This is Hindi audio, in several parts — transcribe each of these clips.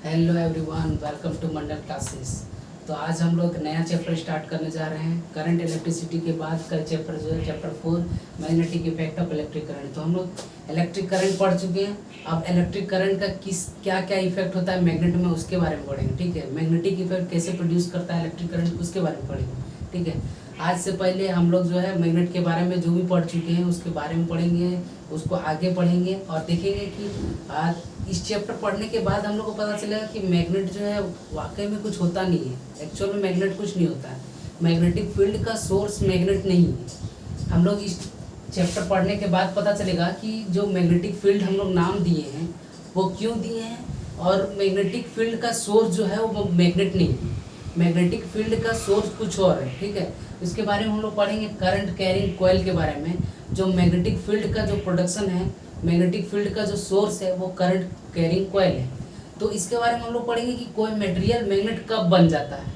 Hello everyone, welcome to Mandal classes. तो आज हम लोग नया चैप्टर स्टार्ट करने जा रहे हैं। करंट इलेक्ट्रिसिटी के बाद का चैप्टर जो है chapter 4 magnetic effect of electric current. तो हम लोग इलेक्ट्रिक करंट पढ़ चुके हैं। अब इलेक्ट्रिक करंट का क्या क्या इफेक्ट होता है मैग्नेट में, उसके बारे में पढ़ेंगे। ठीक है, मैग्नेटिक इफेक्ट कैसे प्रोड्यूस करता है इलेक्ट्रिक करंट, उसके बारे में पढ़ेंगे। ठीक है, आज से पहले हम लोग जो है मैग्नेट के बारे में जो भी पढ़ चुके हैं उसके बारे में पढ़ेंगे, उसको आगे पढ़ेंगे और देखेंगे कि आज इस चैप्टर पढ़ने के बाद हम लोग को पता चलेगा कि मैग्नेट जो है वाकई में कुछ होता नहीं है। एक्चुअल में मैग्नेट कुछ नहीं होता है। मैग्नेटिक फील्ड का सोर्स मैग्नेट नहीं है। हम लोग इस चैप्टर पढ़ने के बाद पता चलेगा कि जो मैग्नेटिक फील्ड हम लोग नाम दिए हैं वो क्यों दिए हैं, और मैग्नेटिक फील्ड का सोर्स जो है वो मैग्नेट नहीं है। मैग्नेटिक फील्ड का सोर्स कुछ और है। ठीक है, इसके बारे में हम लोग पढ़ेंगे। करंट कैरिंग कॉइल के बारे में, जो मैग्नेटिक फील्ड का जो प्रोडक्शन है, मैग्नेटिक फील्ड का जो सोर्स है वो करंट कैरिंग कॉइल है। तो इसके बारे में हम लोग पढ़ेंगे कि कोई मटेरियल मैग्नेट कब बन जाता है।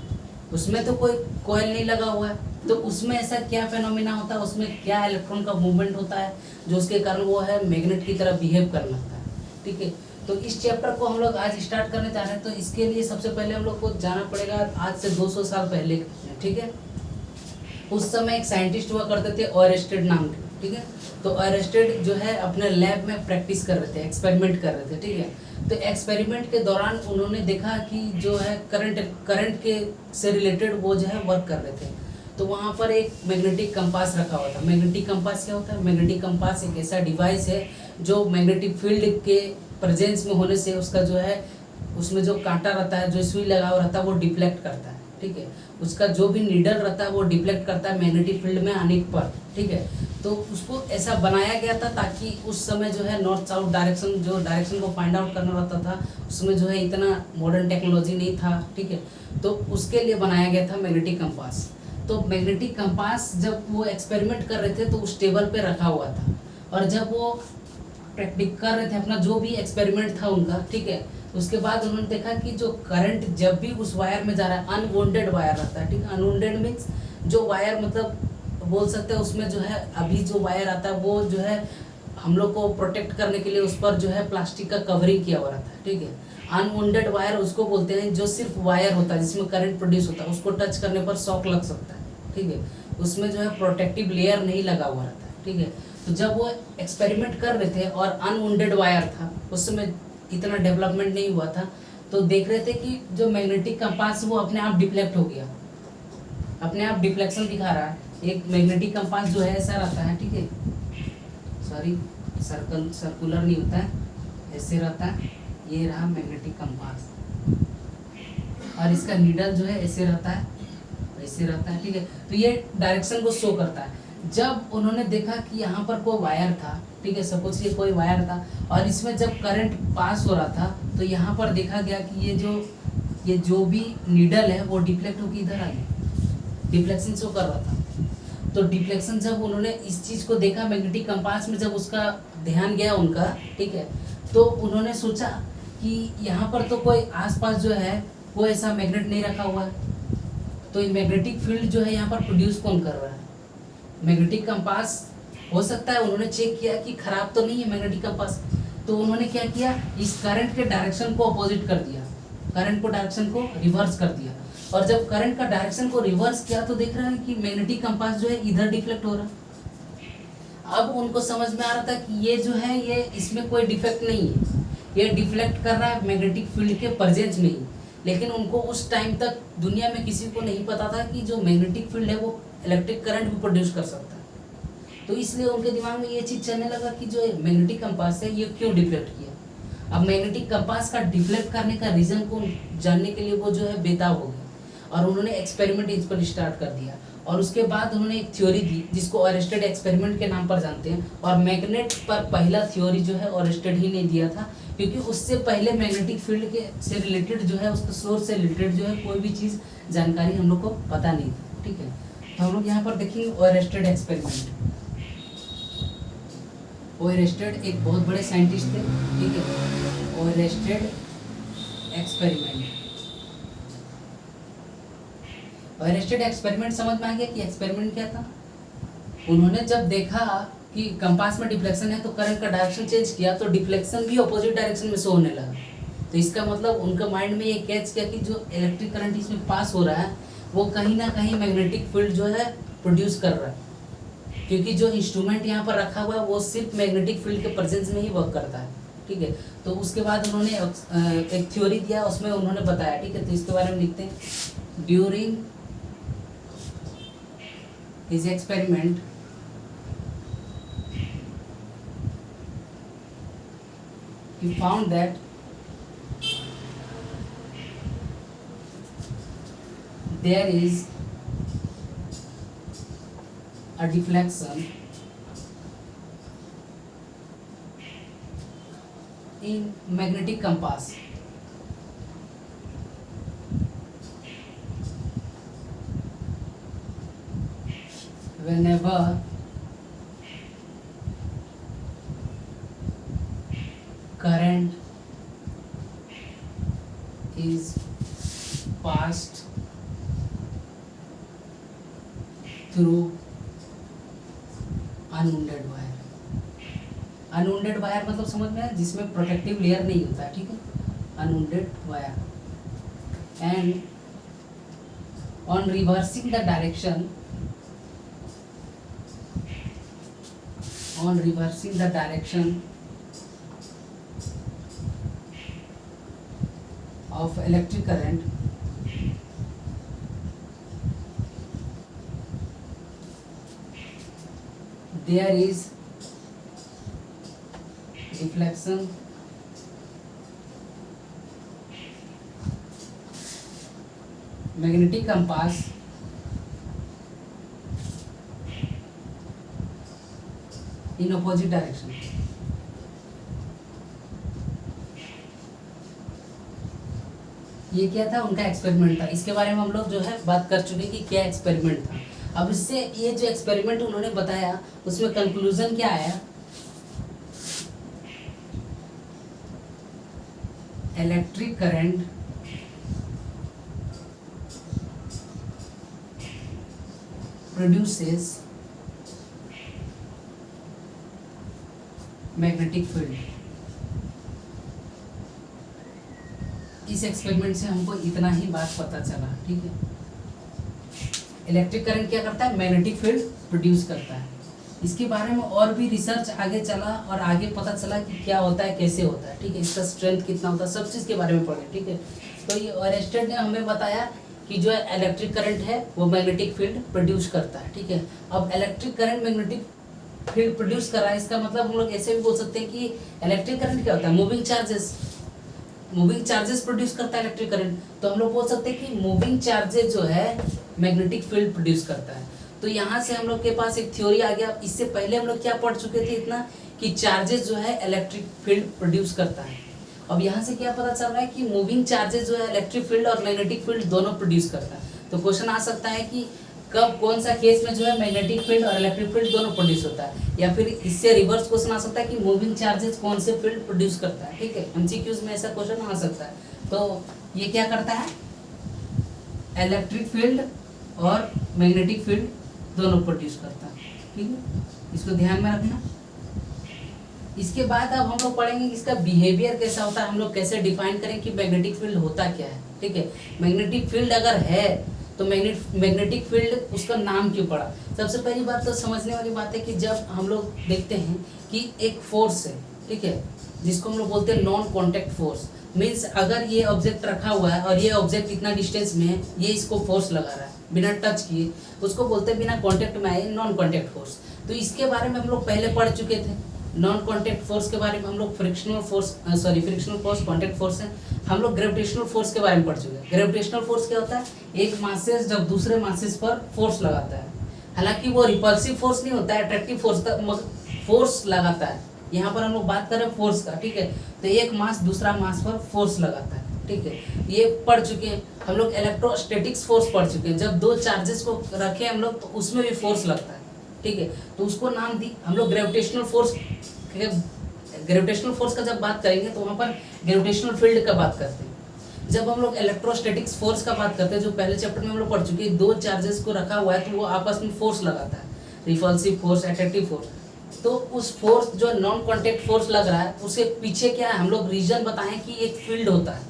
उसमें तो कोई कॉइल नहीं लगा हुआ है, तो उसमें ऐसा क्या फेनोमेना होता है, उसमें क्या इलेक्ट्रॉन का मूवमेंट होता है जो उसके कारण वो है मैग्नेट की तरह बिहेव करने लगता है। ठीक है, तो इस चैप्टर को हम लोग आज स्टार्ट करने जा रहे हैं। तो इसके लिए सबसे पहले हम लोग को जाना पड़ेगा आज से 200 साल पहले। ठीक है, उस समय एक साइंटिस्ट हुआ करते थे ओरेस्टेड नाम के। ठीक है, तो ओरेस्टेड जो है अपने लैब में प्रैक्टिस कर रहे थे, एक्सपेरिमेंट कर रहे थे। ठीक है, तो एक्सपेरिमेंट के दौरान उन्होंने देखा कि जो है करंट के से रिलेटेड वो जो है वर्क कर रहे थे। तो वहाँ पर एक मैग्नेटिक कंपास रखा हुआ था। मैग्नेटिक कंपास क्या होता है? मैग्नेटिक कंपास एक ऐसा डिवाइस है जो मैग्नेटिक फील्ड के प्रेजेंस में होने से उसका जो है उसमें जो कांटा रहता है, जो सुई लगा हुआ रहता है वो डिफ्लेक्ट करता है। ठीक है, उसका जो भी नीडल रहता है वो डिफ्लेक्ट करता है मैग्नेटिक फील्ड में आने पर। ठीक है, तो उसको ऐसा बनाया गया था ताकि उस समय जो है नॉर्थ साउथ डायरेक्शन को फाइंड आउट करना रहता था, उसमें जो है इतना मॉडर्न टेक्नोलॉजी नहीं था। ठीक है, तो उसके लिए बनाया गया था मैग्नेटिक कंपास। तो मैग्नेटिक कंपास जब वो एक्सपेरिमेंट कर रहे थे तो उस टेबल पे रखा हुआ था, और जब वो प्रैक्टिस कर रहे थे अपना जो भी एक्सपेरिमेंट था उनका, ठीक है, उसके बाद उन्होंने देखा कि जो करंट जब भी उस वायर में जा रहा है, अनवांटेड वायर रहता है। ठीक है, अनवांटेड मीन्स जो वायर मतलब बोल सकते हैं उसमें जो है अभी जो वायर आता है वो जो है हम लोग को प्रोटेक्ट करने के लिए उस पर जो है प्लास्टिक का कवरिंग किया हुआ रहता है। ठीक है, अनवांटेड वायर उसको बोलते हैं जो सिर्फ वायर होता है जिसमें करंट प्रोड्यूस होता है, उसको टच करने पर शॉक लग सकता है। ठीक है, उसमें जो है प्रोटेक्टिव लेयर नहीं लगा हुआ रहता है। ठीक है, तो जब वो एक्सपेरिमेंट कर रहे थे और अनवांटेड वायर था, उस समय इतना डेवलपमेंट नहीं हुआ था, तो देख रहे थे कि जो मैग्नेटिक कंपास वो अपने आप डिफ्लेक्ट हो गया, अपने आप डिफ्लेक्शन दिखा रहा है। एक मैग्नेटिक कंपास जो है ऐसा रहता है। ठीक है, सॉरी सर्कुलर नहीं होता है, ऐसे रहता है। ये रहा मैग्नेटिक कंपास, और इसका नीडल जो है ऐसे रहता है, ऐसे रहता है। ठीक है, तो ये डायरेक्शन को शो करता है। जब उन्होंने देखा कि यहाँ पर कोई वायर था, ठीक है, सपोज ये कोई वायर था, और इसमें जब करंट पास हो रहा था तो यहाँ पर देखा गया कि ये जो भी नीडल है वो डिफ्लेक्ट होकर इधर आ गया, डिफ्लेक्शन शो कर रहा था। तो डिफ्लेक्शन जब उन्होंने इस चीज़ को देखा मैग्नेटिक कंपास में, जब उसका ध्यान गया उनका, ठीक है, तो उन्होंने सोचा कि यहाँ पर तो कोई आसपास जो है कोई ऐसा मैग्नेट नहीं रखा हुआ है, तो ये मैग्नेटिक फील्ड जो है यहाँ पर प्रोड्यूस कौन कर रहा है? मैग्नेटिक कंपास हो सकता है। उन्होंने चेक किया कि खराब तो नहीं है मैग्नेटिक कंपास, तो उन्होंने क्या किया, इस करंट के डायरेक्शन को अपोजिट कर दिया, करंट को डायरेक्शन को रिवर्स कर दिया। और जब करंट का डायरेक्शन को रिवर्स किया तो देख रहा है कि मैग्नेटिक कंपास जो है इधर डिफ्लेक्ट हो रहा है। अब उनको समझ में आ रहा था कि ये जो है ये इसमें कोई डिफेक्ट नहीं है, ये डिफ्लेक्ट कर रहा है मैग्नेटिक फील्ड के प्रेजेंस में ही। लेकिन उनको उस टाइम तक दुनिया में किसी को नहीं पता था कि जो मैग्नेटिक फील्ड है वो इलेक्ट्रिक करंट भी प्रोड्यूस कर सकता है। तो इसलिए उनके दिमाग में ये चीज़ चलने लगा कि जो मैग्नेटिक कंपास है ये क्यों डिफ्लेक्ट किया। अब मैग्नेटिक कंपास का डिफ्लेक्ट करने का रीज़न को जानने के लिए वो जो है बेताब हो गया, और उन्होंने एक्सपेरिमेंट इस पर स्टार्ट कर दिया। और उसके बाद उन्होंने एक थ्योरी दी जिसको ओरेस्टेड एक्सपेरिमेंट के नाम पर जानते हैं। और मैग्नेट पर पहला थ्योरी जो है ओरेस्टेड ही ने दिया था, क्योंकि उससे पहले मैग्नेटिक फील्ड के से रिलेटेड जो है उसके सोर्स से रिलेटेड जो है कोई भी चीज़ जानकारी हम लोग को पता नहीं था। ठीक है, तो हम लोग यहाँ पर देखेंगे ओरेस्टेड एक्सपेरिमेंट। ओरेस्टेड एक बहुत बड़े साइंटिस्ट थे। ठीक है, ओरेस्टेड एक्सपेरिमेंट, ओरेस्टेड एक्सपेरिमेंट समझ में आ गया कि एक्सपेरिमेंट क्या था। उन्होंने जब देखा कि कंपास में डिफ्लेक्शन है तो करंट का डायरेक्शन चेंज किया, तो डिफ्लेक्शन भी अपोजिट डायरेक्शन में शो होने लगा। तो इसका मतलब उनका माइंड में ये कैच किया कि जो इलेक्ट्रिक करंट इसमें पास हो रहा है वो कहीं ना कहीं मैग्नेटिक फील्ड जो है प्रोड्यूस कर रहा है, क्योंकि जो इंस्ट्रूमेंट यहाँ पर रखा हुआ है वो सिर्फ मैग्नेटिक फील्ड के प्रेजेंस में ही वर्क करता है। ठीक है, तो उसके बाद उन्होंने एक थ्योरी दिया, उसमें उन्होंने बताया। ठीक है, तो इसके बारे में लिखते हैं, during his experiment he found that there is a deflection in magnetic compass whenever current is passed through unwounded wire. Unwounded wire मतलब समझ में आया, जिसमें प्रोटेक्टिव लेयर नहीं होता है। ठीक है, unwounded wire and on reversing the direction of electric current there is deflection magnetic compass in opposite direction। ये क्या था, उनका एक्सपेरिमेंट था। इसके बारे में हम लोग जो है बात कर चुके कि क्या एक्सपेरिमेंट था। अब इससे ये जो एक्सपेरिमेंट उन्होंने बताया उसमें कंक्लूजन क्या आया, electric current produces magnetic field. इस एक्सपेरिमेंट से हमको इतना ही बात पता चला। ठीक है, इलेक्ट्रिक करंट क्या करता है, मैग्नेटिक फील्ड प्रोड्यूस करता है। इसके बारे में और भी रिसर्च आगे चला और आगे पता चला कि क्या होता है, कैसे होता है। ठीक है, इसका स्ट्रेंथ कितना होता है, सब चीज़ के बारे में पढ़े। ठीक है, तो ये ऑरेस्टेड ने हमें बताया कि जो इलेक्ट्रिक करंट है वो मैग्नेटिक फील्ड प्रोड्यूस करता है। ठीक है, अब electric current magnetic field produce कर रहा है, इसका मतलब हम लोग ऐसे भी बोल सकते हैं कि इलेक्ट्रिक करंट क्या होता है, मूविंग चार्जेस प्रोड्यूस करता है इलेक्ट्रिक करंट। तो हम लोग बोल सकते हैं कि मूविंग चार्जेस जो है मैग्नेटिक फील्ड प्रोड्यूस करता है। तो यहाँ से हम लोग के पास एक थ्योरी आ गया। इससे पहले हम लोग क्या पढ़ चुके थे इतना, कि चार्जेस जो है इलेक्ट्रिक फील्ड प्रोड्यूस करता है। अब यहाँ से क्या पता चल रहा है कि मूविंग चार्जेस जो है इलेक्ट्रिक फील्ड और मैग्नेटिक फील्ड दोनों प्रोड्यूस करता है। तो क्वेश्चन आ सकता है कि कब कौन सा केस में जो है मैग्नेटिक फील्ड और इलेक्ट्रिक फील्ड दोनों प्रोड्यूस होता है, या फिर इससे रिवर्स क्वेश्चन आ सकता है कि मूविंग चार्जेस कौन से फील्ड प्रोड्यूस करता है। ठीक है, एमसीक्यूज में ऐसा क्वेश्चन आ सकता है। तो ये क्या करता है, इलेक्ट्रिक फील्ड और मैग्नेटिक फील्ड दोनों प्रोड्यूस करता है। ठीक है, इसको ध्यान में रखना। इसके बाद अब हम लोग पढ़ेंगे कि इसका बिहेवियर कैसा होता है, हम लोग कैसे डिफाइन करें कि मैग्नेटिक फील्ड होता क्या है। ठीक है, मैग्नेटिक फील्ड अगर है तो मैग्नेटिक फील्ड उसका नाम क्यों पड़ा। सबसे पहली बात तो समझने वाली बात है कि जब हम लोग देखते हैं कि एक फोर्स है, ठीक है, जिसको हम लोग बोलते हैं नॉन कॉन्टैक्ट फोर्स, मीन्स अगर ये ऑब्जेक्ट रखा हुआ है और ये ऑब्जेक्ट इतना डिस्टेंस में है, ये इसको फोर्स लगा रहा है बिना टच किए, उसको बोलते हैं बिना कॉन्टैक्ट में आए नॉन कॉन्टैक्ट फोर्स। तो इसके बारे में हम लोग पहले पढ़ चुके थे। नॉन कॉन्टैक्ट फोर्स के बारे में हम लोग फ्रिक्शनल फोर्स कॉन्टैक्ट फोर्स है। हम लोग ग्रेविटेशनल फोर्स के बारे में पढ़ चुके हैं। ग्रेविटेशनल फोर्स क्या होता है, एक मासेस जब दूसरे मासेस पर फोर्स लगाता है, हालांकि वो रिपल्सिव फोर्स नहीं होता है, अट्रैक्टिव फोर्स लगाता है। यहाँ पर हम लोग बात कर रहे हैं फोर्स का। ठीक है, तो एक मास दूसरा मास पर फोर्स लगाता है। ठीक है, ये पढ़ चुके हैं हम लोग। इलेक्ट्रोस्टैटिक्स फोर्स पढ़ चुके हैं, जब दो चार्जेस को रखे हम लोग तो उसमें भी फोर्स लगता है। ठीक है, तो उसको नाम दी हम लोग ग्रेविटेशनल फोर्स। ग्रेविटेशनल फोर्स का जब बात करेंगे तो वहाँ पर ग्रेविटेशनल फील्ड का बात करते हैं। जब हम लोग इलेक्ट्रोस्टैटिक्स फोर्स का बात करते हैं, जो पहले चैप्टर में हम लोग पढ़ चुके हैं, दो चार्जेस को रखा हुआ है तो वो आपस में फोर्स लगाता है, रिपल्सिव फोर्स, अट्रैक्टिव फोर्स। तो उस फोर्स जो नॉन कॉन्टेक्ट फोर्स लग रहा है उसके पीछे क्या है, हम लोग रीजन बताएं कि एक फील्ड होता है,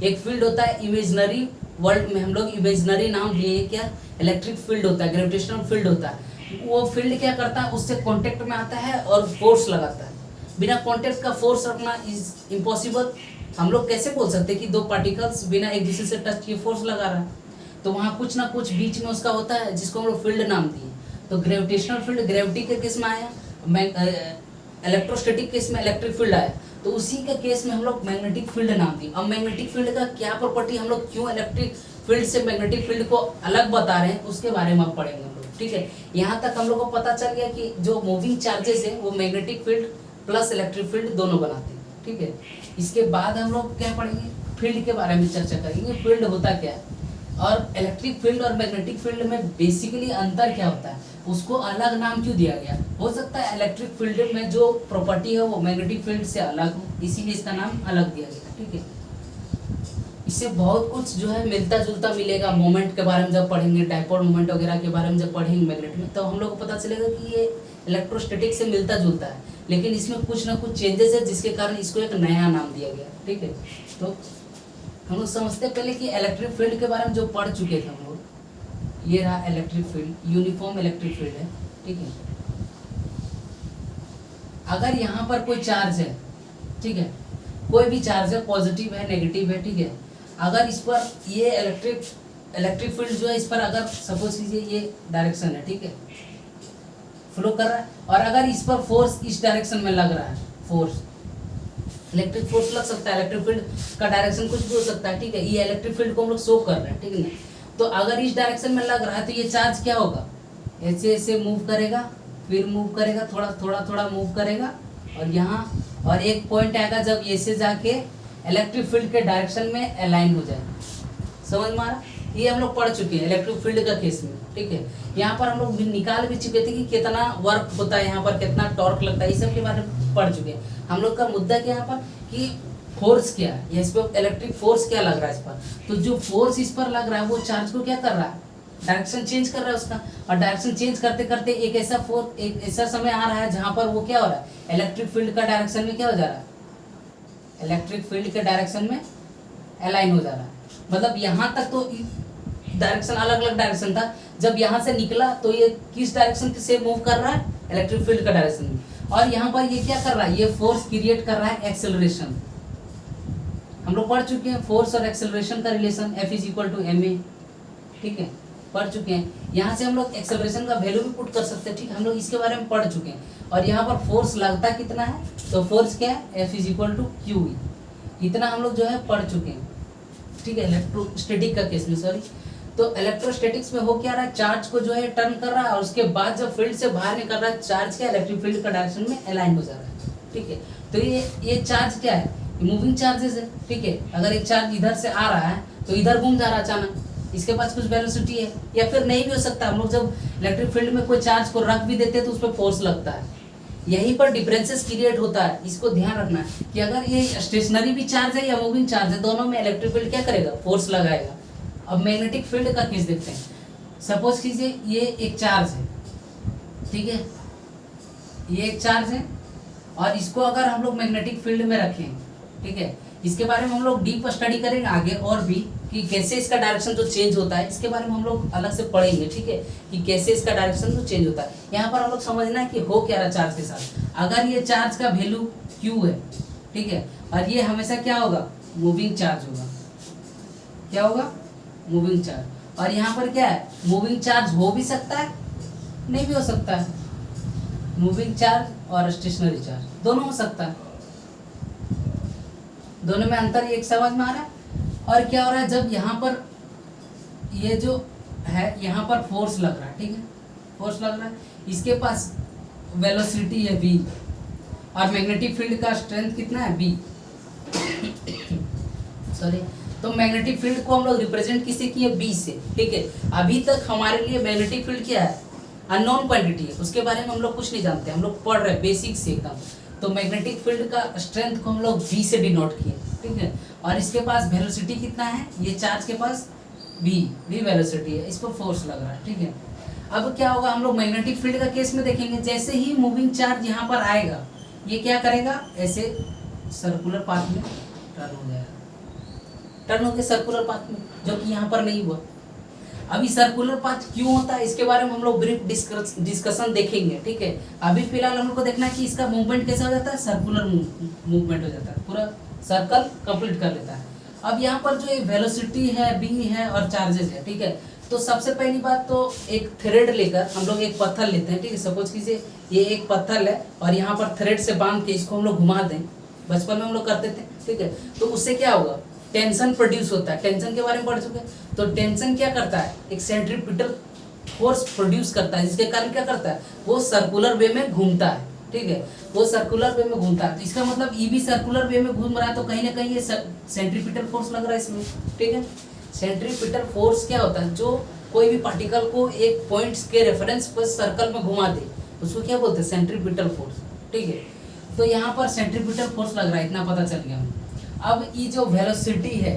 एक फील्ड होता है इमेजिनरी वर्ल्ड में हम लोग इमेजिनरी नाम लिए क्या, इलेक्ट्रिक फील्ड होता है, ग्रेविटेशनल फील्ड होता है। वो फील्ड क्या करता है, उससे कांटेक्ट में आता है और फोर्स लगाता है। बिना कांटेक्ट का फोर्स रखना इज इम्पॉसिबल। हम लोग कैसे बोल सकते हैं कि दो पार्टिकल्स बिना एक दूसरे से टच किए फोर्स लगा रहा है, तो वहाँ कुछ ना कुछ बीच में उसका होता है जिसको हम लोग फील्ड नाम दिए। तो ग्रेविटेशनल फील्ड ग्रेविटी के केस में आया, इलेक्ट्रोस्टैटिक केस में इलेक्ट्रिक फील्ड आया, तो उसी के केस में हम लोग मैग्नेटिक फील्ड नाम दिए। अब मैग्नेटिक फील्ड का क्या प्रॉपर्टी, हम लोग क्यों इलेक्ट्रिक फील्ड से मैग्नेटिक फील्ड को अलग बता रहे हैं उसके बारे में अब पढ़ेंगे हम लोग, ठीक है। यहाँ तक हम लोग को पता चल गया कि जो मूविंग चार्जेस है वो magnetic field plus electric field दोनों बनाते हैं, ठीक है। इसके बाद हम लोग क्या पढ़ेंगे, फील्ड के बारे में चर्चा करेंगे, फील्ड होता क्या है और इलेक्ट्रिक फील्ड और मैग्नेटिक फील्ड में बेसिकली अंतर क्या होता है, उसको अलग नाम क्यों दिया गया। हो सकता है इलेक्ट्रिक फील्ड में जो प्रॉपर्टी है वो मैग्नेटिक फील्ड से अलग हो, इसीलिए इसका नाम अलग दिया गया, ठीक है। इससे बहुत कुछ जो है मिलता जुलता मिलेगा। मोमेंट के बारे में जब पढ़ेंगे, डायपोल मोमेंट वगैरह के बारे में जब पढ़ेंगे मैग्नेट में, तो हम लोग को पता चलेगा कि ये इलेक्ट्रोस्टैटिक से मिलता जुलता है, लेकिन इसमें कुछ ना कुछ चेंजेस है जिसके कारण इसको एक नया नाम दिया गया, ठीक है। तो हम लोग समझते पहले कि इलेक्ट्रिक फील्ड के बारे में जो पढ़ चुके थे हम लोग, ये रहा electric field, uniform electric field है, ठीक है। अगर यहाँ पर कोई चार्ज है, ठीक है, कोई भी चार्ज है, पॉजिटिव है नेगेटिव है, ठीक है, अगर इस पर ये इलेक्ट्रिक फील्ड जो है इस पर अगर सपोज कीजिए ये डायरेक्शन है, ठीक है, फ्लो कर रहा है, और अगर इस पर फोर्स इस डायरेक्शन में लग रहा है, फोर्स इलेक्ट्रिक फोर्स लग सकता है, इलेक्ट्रिक फील्ड का डायरेक्शन कुछ भी हो सकता है, ठीक है। ये इलेक्ट्रिक फील्ड को हम लोग शो कर रहे हैं, ठीक है। तो अगर इस डायरेक्शन में लग रहा है तो ये चार्ज क्या होगा, ऐसे ऐसे मूव करेगा, फिर मूव करेगा, थोड़ा थोड़ा थोड़ा मूव करेगा, और यहाँ और एक पॉइंट आएगा जब ऐसे जाके इलेक्ट्रिक फील्ड के डायरेक्शन में अलाइन हो जाएगा। समझ में आ रहा, ये हम लोग पढ़ चुके हैं इलेक्ट्रिक फील्ड का केस में, ठीक है। यहाँ पर हम लोग निकाल भी चुके थे कि कितना वर्क होता है, यहाँ पर कितना टॉर्क लगता है, इस सब के बारे में पढ़ चुके हैं। हम लोग का मुद्दा क्या यहाँ पर कि फोर्स क्या है, इस पर इलेक्ट्रिक फोर्स क्या लग रहा है इस पर। तो जो फोर्स इस पर लग रहा है वो चार्ज को क्या कर रहा है, डायरेक्शन चेंज कर रहा है उसका, और डायरेक्शन चेंज करते करते एक ऐसा समय आ रहा है जहाँ पर वो क्या हो रहा है, इलेक्ट्रिक फील्ड का डायरेक्शन में क्या हो जा रहा है, इलेक्ट्रिक फील्ड के डायरेक्शन में अलाइन हो जा रहा है। मतलब यहाँ तक तो डायरेक्शन अलग अलग डायरेक्शन था, जब यहाँ से निकला तो ये किस डायरेक्शन से मूव कर रहा है, इलेक्ट्रिक फील्ड का डायरेक्शन में, और यहाँ पर ये क्या कर रहा है, ये फोर्स क्रिएट कर रहा है एक्सेलरेशन। हम लोग पढ़ चुके हैं फोर्स और एक्सेलरेशन का relation F is equal to ma, ठीक है, पढ़ चुके हैं। यहाँ से हम लोग एक्सेलरेशन का वैल्यू भी पुट कर सकते हैं, ठीक है, हम लोग इसके बारे में पढ़ चुके हैं। और यहाँ पर फोर्स लगता कितना है, तो फोर्स क्या है, F is equal to q, इतना हम लोग जो है पढ़ चुके हैं, ठीक है, इलेक्ट्रोस्टैटिक का केस में, सॉरी। तो इलेक्ट्रोस्टैटिक्स में हो क्या रहा है, चार्ज को जो है टर्न कर रहा है, और उसके बाद जब फील्ड से बाहर निकल रहा है चार्ज क्या इलेक्ट्रिक फील्ड का डायरेक्शन में अलाइन हो जा रहा है, ठीक है। तो ये चार्ज क्या है, मूविंग चार्जेस है, ठीक है। अगर एक चार्ज इधर से आ रहा है तो इधर घूम जा रहा है अचानक, इसके पास कुछ वेलोसिटी है, या फिर नहीं भी हो सकता। हम लोग जब इलेक्ट्रिक फील्ड में कोई चार्ज को रख भी देते हैं तो उस पर फोर्स लगता है, यहीं पर डिफरेंसेस क्रिएट होता है। इसको ध्यान रखना है कि अगर ये स्टेशनरी भी चार्ज है या मूविंग चार्ज है, दोनों में इलेक्ट्रिक फील्ड क्या करेगा, फोर्स लगाएगा। अब मैग्नेटिक फील्ड का केस देखते हैं। सपोज कीजिए ये एक चार्ज है, ठीक है, ये एक चार्ज है, और इसको अगर हम लोग मैग्नेटिक फील्ड में रखें, ठीक है, इसके बारे में हम लोग डीप स्टडी करेंगे आगे, और भी कि कैसे इसका डायरेक्शन जो चेंज होता है, इसके बारे में हम लोग अलग से पढ़ेंगे, ठीक है, कि कैसे इसका डायरेक्शन जो चेंज होता है। यहाँ पर हम लोग समझना है कि हो क्या रहा चार्ज के साथ। अगर ये चार्ज का वैल्यू Q है, ठीक है, और ये हमेशा क्या होगा, मूविंग चार्ज होगा, क्या होगा, मूविंग चार्ज। और यहाँ पर क्या है, मूविंग चार्ज हो भी सकता है, नहीं भी हो सकता है, मूविंग चार्ज और स्टेशनरी चार्ज दोनों हो सकता है, दोनों में अंतर एक समझ में आ रहा है। और क्या हो रहा है, जब यहाँ पर ये जो है यहाँ पर फोर्स लग रहा है, ठीक है, फोर्स लग रहा है, इसके पास वेलोसिटी है v, और मैग्नेटिक फील्ड का स्ट्रेंथ कितना है b, सॉरी। तो मैग्नेटिक फील्ड को हम लोग रिप्रेजेंट किससे किए, b से, ठीक है। अभी तक हमारे लिए मैग्नेटिक फील्ड क्या है, अननोन क्वांटिटी है, उसके बारे में हम लोग कुछ नहीं जानते, हम लोग पढ़ रहे हैं बेसिक से एकदम। तो मैग्नेटिक फील्ड का स्ट्रेंथ को हम लोग v से डिनोट किए, ठीक है, और इसके पास वेलोसिटी कितना है, ये चार्ज के पास v वेलोसिटी है, इस पर फोर्स लग रहा है, ठीक है। अब क्या होगा, हम लोग मैग्नेटिक फील्ड का केस में देखेंगे, जैसे ही मूविंग चार्ज यहाँ पर आएगा ये क्या करेगा, ऐसे सर्कुलर पाथ में टर्न हो जाएगा, टर्न होकर सर्कुलर पाथ में, जो कि यहाँ पर नहीं हुआ। अभी सर्कुलर पाथ क्यों होता है इसके बारे में हम लोग ब्रीफ डिस्कशन देखेंगे, ठीक है। अभी फिलहाल हम लोग को देखना है कि इसका मूवमेंट कैसा हो जाता है, सर्कुलर मूवमेंट हो जाता है, पूरा सर्कल कंप्लीट कर लेता है। अब यहाँ पर जो एक वेलोसिटी है, बी है और चार्जेस है, ठीक है। तो सबसे पहली बात तो एक थ्रेड लेकर हम लोग एक पत्थर लेते हैं, ठीक है। सपोज कीजिए ये एक पत्थर है और यहाँ पर थ्रेड से बांध के इसको हम लोग घुमा दें, बचपन में हम लोग करते थे, ठीक है। तो उससे क्या होगा, टेंशन प्रोड्यूस होता है। टेंशन के बारे में पढ़ चुके हैं। तो टेंशन क्या करता है, एक सेंट्रीपिटल फोर्स प्रोड्यूस करता है, जिसके कारण क्या करता है, वो सर्कुलर वे में घूमता है, ठीक है। वो सर्कुलर वे में घूमता है, तो इसका मतलब ई भी सर्कुलर वे में घूम रहा है, तो कहीं ना कहीं ये सेंट्रीपिटल फोर्स लग रहा है इसमें, ठीक है। सेंट्रीपिटल फोर्स क्या होता है, जो कोई भी पार्टिकल को एक पॉइंट्स के रेफरेंस पर सर्कल में घुमा दे, उसको क्या बोलते हैं, सेंट्रीपिटल फोर्स, ठीक है। तो यहाँ पर सेंट्रीपिटल फोर्स लग रहा है, इतना पता चल गया। अब ये जो वेलोसिटी है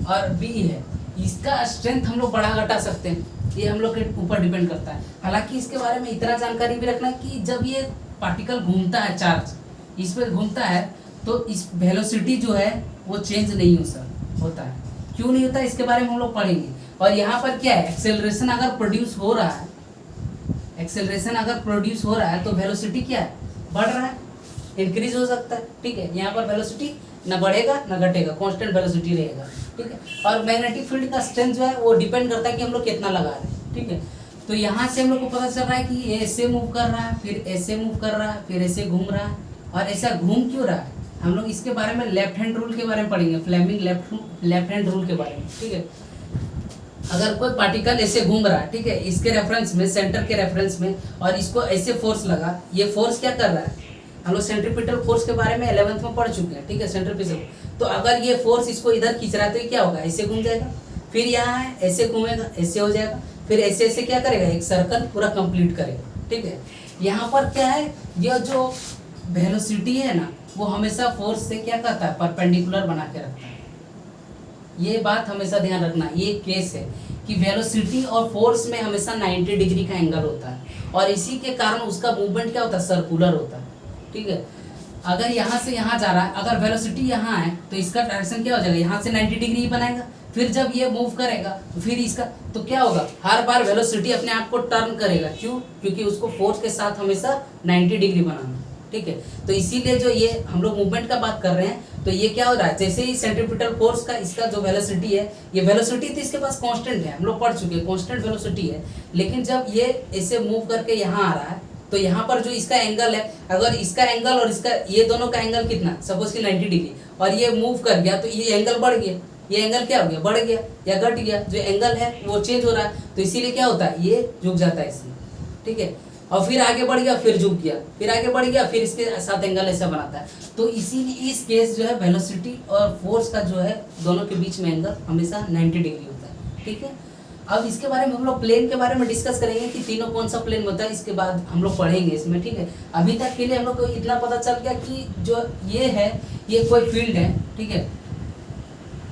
और बी है, इसका स्ट्रेंथ हम लोग बढ़ा घटा सकते हैं, ये हम लोग के ऊपर डिपेंड करता है। हालांकि इसके बारे में इतना जानकारी भी रखना है कि जब ये पार्टिकल घूमता है, चार्ज इस पर घूमता है, तो इस वेलोसिटी जो है वो चेंज नहीं होता है। क्यों नहीं होता इसके बारे में हम लोग पढ़ेंगे। और यहाँ पर क्या है, एक्सेलरेशन अगर प्रोड्यूस हो रहा है, एक्सेलरेशन अगर प्रोड्यूस हो रहा है तो वेलोसिटी क्या है, बढ़ रहा है, इंक्रीज हो सकता है, ठीक है। यहाँ पर वेलोसिटी ना बढ़ेगा ना घटेगा, कांस्टेंट वेलोसिटी रहेगा, ठीक है। और मैग्नेटिक फील्ड का स्ट्रेंथ जो है वो डिपेंड करता है कि हम लोग कितना लगा रहे हैं, ठीक है। तो यहाँ से हम लोग को पता चल रहा है कि ये ऐसे मूव कर रहा है, फिर ऐसे मूव कर रहा है, फिर ऐसे घूम रहा है, और ऐसा घूम क्यों रहा है, हम लोग इसके बारे में लेफ्ट हैंड रूल के बारे में पढ़ेंगे, फ्लेमिंग लेफ्ट हैंड रूल के बारे में, ठीक है। अगर कोई पार्टिकल ऐसे घूम रहा है, ठीक है, इसके रेफरेंस में, सेंटर के रेफरेंस में, और इसको ऐसे फोर्स लगा, ये फोर्स क्या कर रहा है, हम लोग सेंट्रीपिटल फोर्स के बारे में 11th में पढ़ चुके हैं, ठीक है, सेंट्रीपिटल। तो अगर ये फोर्स इसको इधर खींच रहा है तो ये क्या होगा, ऐसे घूम जाएगा, फिर यहाँ है ऐसे घूमेगा, ऐसे हो जाएगा, फिर ऐसे ऐसे क्या करेगा, एक सर्कल पूरा कंप्लीट करेगा, ठीक है। यहाँ पर क्या है, ये जो वेलोसिटी है ना, वो हमेशा फोर्स से क्या करता है, परपेंडिकुलर बना के रखता है। ये बात हमेशा ध्यान रखना, ये केस है कि वेलोसिटी और फोर्स में हमेशा 90 डिग्री का एंगल होता है, और इसी के कारण उसका मूवमेंट क्या होता है, सर्कुलर होता है, ठीक है। अगर यहाँ से यहाँ जा रहा है, अगर वेलोसिटी यहाँ है तो इसका डायरेक्शन क्या हो जाएगा, यहाँ से 90 डिग्री ही बनाएगा। फिर जब ये मूव करेगा तो फिर इसका तो क्या होगा, हर बार वेलोसिटी अपने आप को टर्न करेगा, क्यों, क्योंकि उसको फोर्स के साथ हमेशा 90 डिग्री बनाना, ठीक है। तो इसीलिए जो ये हम लोग मूवमेंट का बात कर रहे हैं, तो ये क्या हो रहा है, जैसे ही सेंट्रीपिटल फोर्स का इसका जो वेलोसिटी है, ये वेलोसिटी तो इसके पास कांस्टेंट है, हम लोग पढ़ चुके हैं, कांस्टेंट वेलोसिटी है। लेकिन जब ये ऐसे मूव करके यहाँ आ रहा है, तो यहाँ पर जो इसका एंगल है, अगर इसका एंगल और इसका, ये दोनों का एंगल कितना, सपोज कि 90 डिग्री, और ये मूव कर गया तो ये एंगल बढ़ गया, ये एंगल क्या हो गया, बढ़ गया या घट गया, जो एंगल है वो चेंज हो रहा है, तो इसीलिए क्या होता है, ये झुक जाता है इसमें, ठीक है। और फिर आगे बढ़ गया, फिर झुक गया, फिर आगे बढ़ गया, फिर इसके साथ एंगल ऐसा बनाता है। तो इसीलिए इस केस जो है वेलोसिटी और फोर्स का जो है दोनों के बीच में एंगल हमेशा 90 डिग्री होता है, ठीक है। अब इसके बारे में हम लोग प्लेन के बारे में डिस्कस करेंगे कि तीनों कौन सा प्लेन होता है, इसके बाद हम लोग पढ़ेंगे इसमें, ठीक है। अभी तक के लिए हम लोग को इतना पता चल गया कि जो ये है, ये कोई फील्ड है, ठीक है,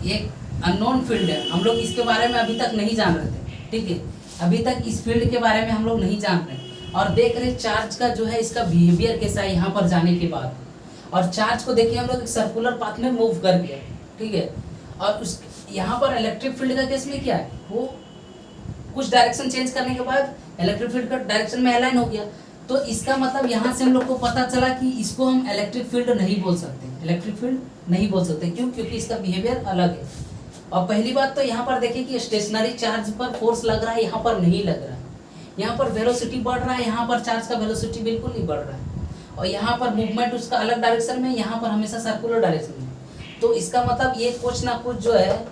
ये अननोन फील्ड है, हम लोग इसके बारे में अभी तक नहीं जान रहे थे, ठीक है। अभी तक इस फील्ड के बारे में हम लोग नहीं जान रहे, और देख रहे चार्ज का जो है इसका बिहेवियर कैसा है यहाँ पर जाने के बाद। और चार्ज को देखिए हम लोग एक सर्कुलर पाथ में मूव कर गया, ठीक है। और उस यहाँ पर इलेक्ट्रिक फील्ड का केस में क्या है, वो कुछ डायरेक्शन चेंज करने के बाद इलेक्ट्रिक फील्ड का डायरेक्शन में अलाइन हो गया। तो इसका मतलब यहाँ से हम लोग को पता चला कि इसको हम इलेक्ट्रिक फील्ड नहीं बोल सकते, इलेक्ट्रिक फील्ड नहीं बोल सकते, क्यों, क्योंकि इसका बिहेवियर अलग है। और पहली बात तो यहाँ पर देखिए कि स्टेशनरी चार्ज पर फोर्स लग रहा है, यहाँ पर नहीं लग रहा है। यहाँ पर वेलोसिटी बढ़ रहा है, यहाँ पर चार्ज का वेलोसिटी बिल्कुल नहीं बढ़ रहा है। और यहाँ पर मूवमेंट उसका अलग डायरेक्शन में, यहाँ पर हमेशा सर्कुलर डायरेक्शन में। तो इसका मतलब ये कुछ ना कुछ जो है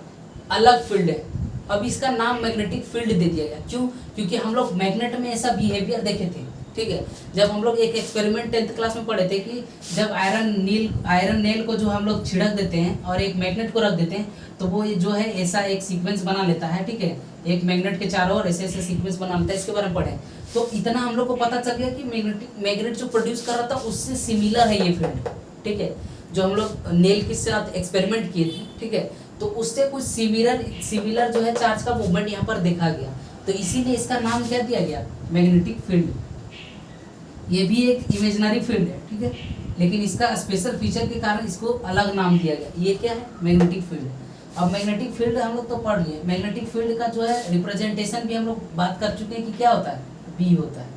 अलग फील्ड है। अब इसका नाम मैग्नेटिक फील्ड दे दिया गया, क्यों, क्योंकि हम लोग मैग्नेट में ऐसा बिहेवियर देखे थे, ठीक है। जब हम लोग एक एक्सपेरिमेंट 10th क्लास में पढ़े थे कि जब आयरन नेल को जो हम लोग छिड़क देते हैं और एक मैग्नेट को रख देते हैं, तो वो जो है ऐसा एक सीक्वेंस बना लेता है, ठीक है। एक मैग्नेट के चारों ओर ऐसे ऐसे सीक्वेंस बना लेता है, इसके बारे में पढ़े। तो इतना हम लोग को पता चल गया कि मैग्नेट जो प्रोड्यूस कर रहा था उससे सिमिलर है ये फील्ड, ठीक है। जो हम लोग नेल के साथ एक्सपेरिमेंट किए थे, ठीक है, तो उससे कुछ सिमिलर जो है चार्ज का मूवमेंट यहाँ पर देखा गया। तो इसीलिए इसका नाम क्या दिया गया, मैग्नेटिक फील्ड। ये भी एक इमेजिनरी फील्ड है, ठीक है, लेकिन इसका स्पेशल फीचर के कारण इसको अलग नाम दिया गया। ये क्या है, मैग्नेटिक फील्ड। अब मैग्नेटिक फील्ड हम लोग तो पढ़ लिए, मैग्नेटिक फील्ड का जो है रिप्रेजेंटेशन भी हम लोग बात कर चुके हैं कि क्या होता है, बी होता है,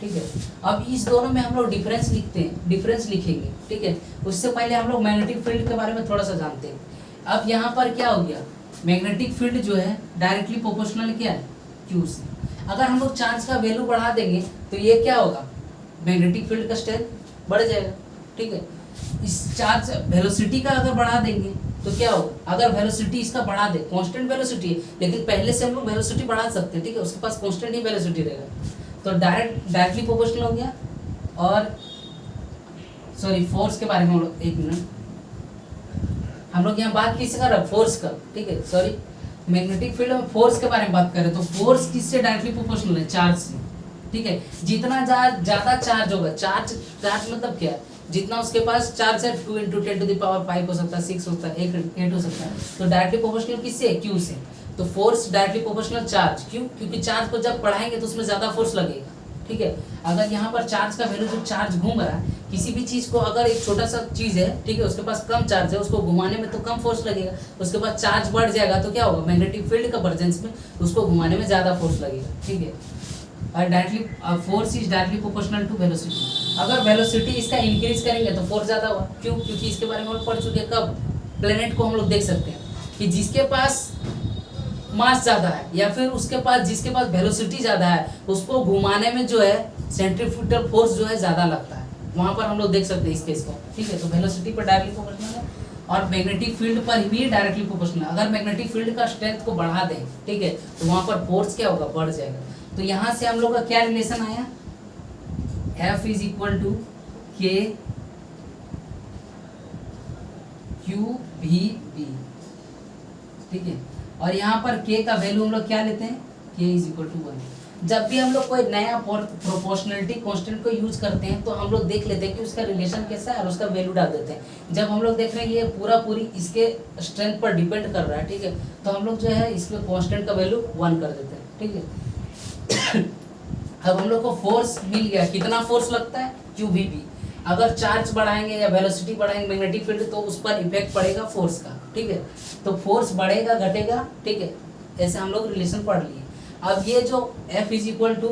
ठीक है। अब इस दोनों में हम लोग डिफरेंस लिखते हैं, डिफरेंस लिखेंगे, ठीक है। उससे पहले हम लोग मैग्नेटिक फील्ड के बारे में थोड़ा सा जानते हैं। अब यहाँ पर क्या हो गया, मैग्नेटिक फील्ड जो है डायरेक्टली प्रोपोर्शनल क्या है, क्यू से। अगर हम लोग चार्ज का वैल्यू बढ़ा देंगे तो ये क्या होगा, मैग्नेटिक फील्ड का स्ट्रेंथ बढ़ जाएगा, ठीक है। इस चार्ज वेलोसिटी का अगर बढ़ा देंगे तो क्या होगा, अगर वेलोसिटी इसका बढ़ा दे, कांस्टेंट वेलोसिटी है, लेकिन पहले से हम लोग वेलोसिटी बढ़ा सकते हैं, ठीक है, उसके पास कांस्टेंट ही वेलोसिटी रहेगा, तो डायरेक्टली प्रोपोर्शनल हो गया। और सॉरी, फोर्स के बारे में हम लोग, एक मिनट, हम लोग यहाँ बात किससे कर रहे हैं, फोर्स का, ठीक है, सॉरी, मैग्नेटिक फील्ड में फोर्स के बारे में बात कर रहे हैं। तो फोर्स किससे डायरेक्टली प्रोपोर्शनल है, चार्ज से, ठीक है। जितना ज्यादा चार्ज होगा, चार्ज मतलब क्या है, जितना उसके पास चार्ज है 2 × 10⁵ हो सकता है, 6 हो सकता है, 8 हो सकता है, तो डायरेक्टली प्रोपोर्शनल किससे है, क्यू से। तो फोर्स डायरेक्टली प्रोपोर्शनल चार्ज, क्यों, क्योंकि चार्ज को जब बढ़ाएंगे तो उसमें ज्यादा फोर्स लगेगा, ठीक है। अगर यहाँ पर चार्ज का वैल्यू, जो चार्ज घूम रहा है, किसी भी चीज को, अगर एक छोटा सा चीज है, ठीक है, उसके पास कम चार्ज है, उसको घुमाने में तो कम फोर्स लगेगा, उसके बाद चार्ज बढ़ जाएगा तो क्या होगा, मैग्नेटिक फील्ड का प्रेजेंस में उसको घुमाने में ज्यादा फोर्स लगेगा, ठीक है। और directly force is directly proportional to velocity. अगर वेलोसिटी इसका इंक्रीज करेंगे तो फोर्स ज्यादा होगा, क्यों, क्योंकि इसके बारे में हम पढ़ चुके हैं, कब, प्लेनेट को हम लोग देख सकते हैं कि जिसके पास मास ज्यादा है या फिर उसके पास, जिसके पास वेलोसिटी ज्यादा है, उसको घुमाने में जो है सेंट्रीफ्यूगल फोर्स जो है ज्यादा लगता है, वहां पर हम लोग देख सकते हैं इस केस को, ठीक है। तो वेलोसिटी पर डायरेक्टली प्रोपोर्शनल है और मैग्नेटिक फील्ड पर भी डायरेक्टली प्रोपोर्शनल है। अगर मैग्नेटिक फील्ड का स्ट्रेंथ को बढ़ा दें, ठीक है, तो वहां पर फोर्स क्या होगा, बढ़ जाएगा। तो यहाँ से हम लोग का क्या रिलेशन आया, F इज इक्वल टू के क्यू भी बी, ठीक है। और यहाँ पर k का वैल्यू हम लोग क्या लेते हैं, k इज इक्वल टू 1। जब भी हम लोग कोई नया प्रोपोर्शनलिटी कांस्टेंट को यूज करते हैं तो हम लोग देख लेते हैं कि उसका रिलेशन कैसा है और उसका वैल्यू डाल देते हैं। जब हम लोग देख रहे हैं ये पूरी इसके स्ट्रेंथ पर डिपेंड कर रहा है, ठीक है, तो हम लोग जो है इसमें कांस्टेंट का वैल्यू 1 कर देते हैं, ठीक है। अब हम लोग को फोर्स मिल गया, कितना फोर्स लगता है, क्यू भी बी। अगर चार्ज बढ़ाएंगे या वेलोसिटी बढ़ाएंगे मैग्नेटिक फील्ड, तो उस पर इफेक्ट पड़ेगा फोर्स का, ठीक है। तो फोर्स बढ़ेगा घटेगा, ठीक है, ऐसे हम लोग रिलेशन पढ़ लिए। अब ये जो F is equal to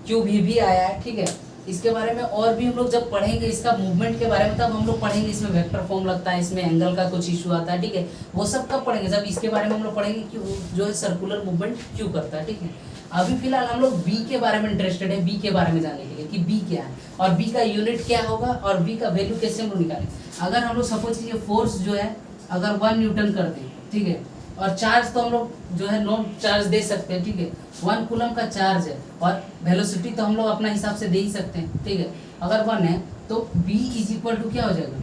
q भी आया है, ठीक है, इसके बारे में और भी हम लोग जब पढ़ेंगे इसका मूवमेंट के बारे में, तब हम लोग पढ़ेंगे इसमें वेक्टर फॉर्म लगता है, इसमें एंगल का कुछ इशू आता है, ठीक है, वो सब कब पढ़ेंगे, जब इसके बारे में हम लोग पढ़ेंगे कि जो है सर्कुलर मूवमेंट क्यों करता है, ठीक है। अभी फिलहाल हम लोग बी के बारे में इंटरेस्टेड है, बी के बारे में जानने के लिए कि बी क्या है और बी का यूनिट क्या होगा और बी का वैल्यू कैसे हम लोग निकालें। अगर हम लोग सपोज कीजिए फोर्स जो है अगर 1 न्यूटन कर दें, ठीक है, और चार्ज तो हम लोग जो है नो चार्ज दे सकते हैं, ठीक है, 1 कूलम का चार्ज है, और वेलोसिटी तो हम लोग अपना हिसाब से दे ही सकते हैं, ठीक है। अगर 1 है तो बी इज इक्वल टू क्या हो जाएगा,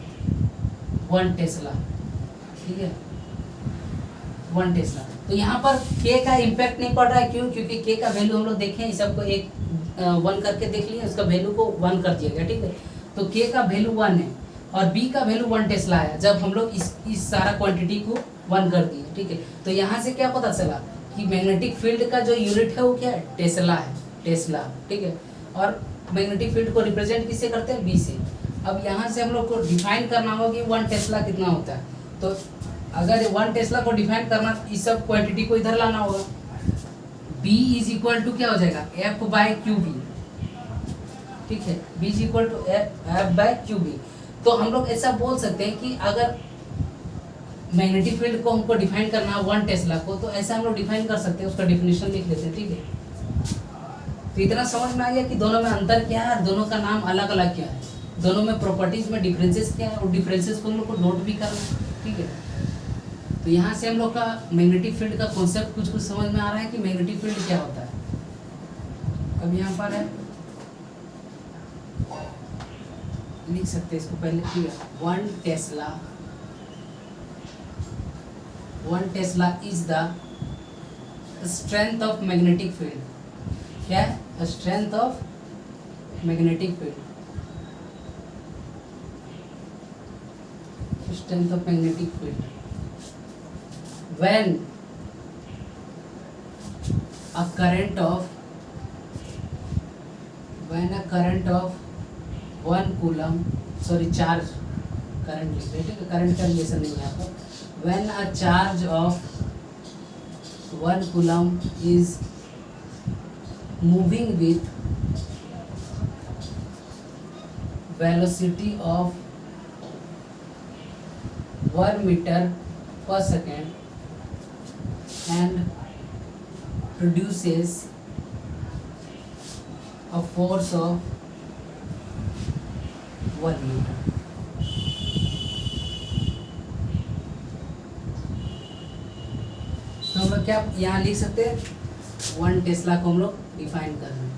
1 टेस्ला, ठीक है, 1 टेस्ला। तो यहाँ पर k का इम्पैक्ट नहीं पड़ रहा है, क्यों, क्योंकि k का वैल्यू हम लोग देखें, इस सबको 1 करके देख लिए, उसका वैल्यू को 1 कर दिया गया, ठीक है। तो k का वैल्यू 1 है और b का वैल्यू 1 टेस्ला है, जब हम लोग इस सारा क्वांटिटी को 1 कर दिए, ठीक है। तो यहाँ से क्या पता चला कि मैग्नेटिक फील्ड का जो यूनिट है वो क्या है, टेस्ला है, टेस्ला, ठीक है। और मैग्नेटिक फील्ड को रिप्रेजेंट किससे करते हैं, b से। अब यहाँ से हम लोग को डिफाइन करना होगा कि 1 टेस्ला कितना होता है। तो अगर 1 टेस्ला को डिफाइन करना, इस सब क्वांटिटी को इधर लाना होगा, b इज इक्वल टू क्या हो जाएगा, f बाय क्यू बी, ठीक है, b is equal to f by q B. तो हम लोग ऐसा बोल सकते हैं कि अगर मैग्नेटिक फील्ड को हमको डिफाइन करना है 1 टेस्ला को, तो ऐसा हम लोग डिफाइन कर सकते हैं, उसका डिफिनेशन लिख लेते हैं, ठीक है। तो इतना समझ में आ गया कि दोनों में अंतर क्या है और दोनों का नाम अलग अलग क्या है, दोनों में प्रॉपर्टीज में डिफरेंसेस क्या है और डिफरेंसेस को हम लोग को नोट भी करना है, ठीक है। तो यहाँ से हम लोग का मैग्नेटिक फील्ड का कॉन्सेप्ट कुछ समझ में आ रहा है कि मैग्नेटिक फील्ड क्या होता है। अब यहाँ पर है, लिख सकते हैं इसको पहले, ठीक है, 1 Tesla is the strength of magnetic field. क्या है, strength of magnetic field, strength of magnetic field when a current of when a current of 1 coulomb, sorry charge current लिख रहे हैं, करंट का रिलेशन नहीं है यहाँ पर। when a charge of 1 coulomb is moving with velocity of 1 meter per second and produces a force of 1 Newton। तो हम लोग क्या यहाँ लिख सकते हैं, 1 टेस्ला को हम लोग डिफाइन कर रहे हैं।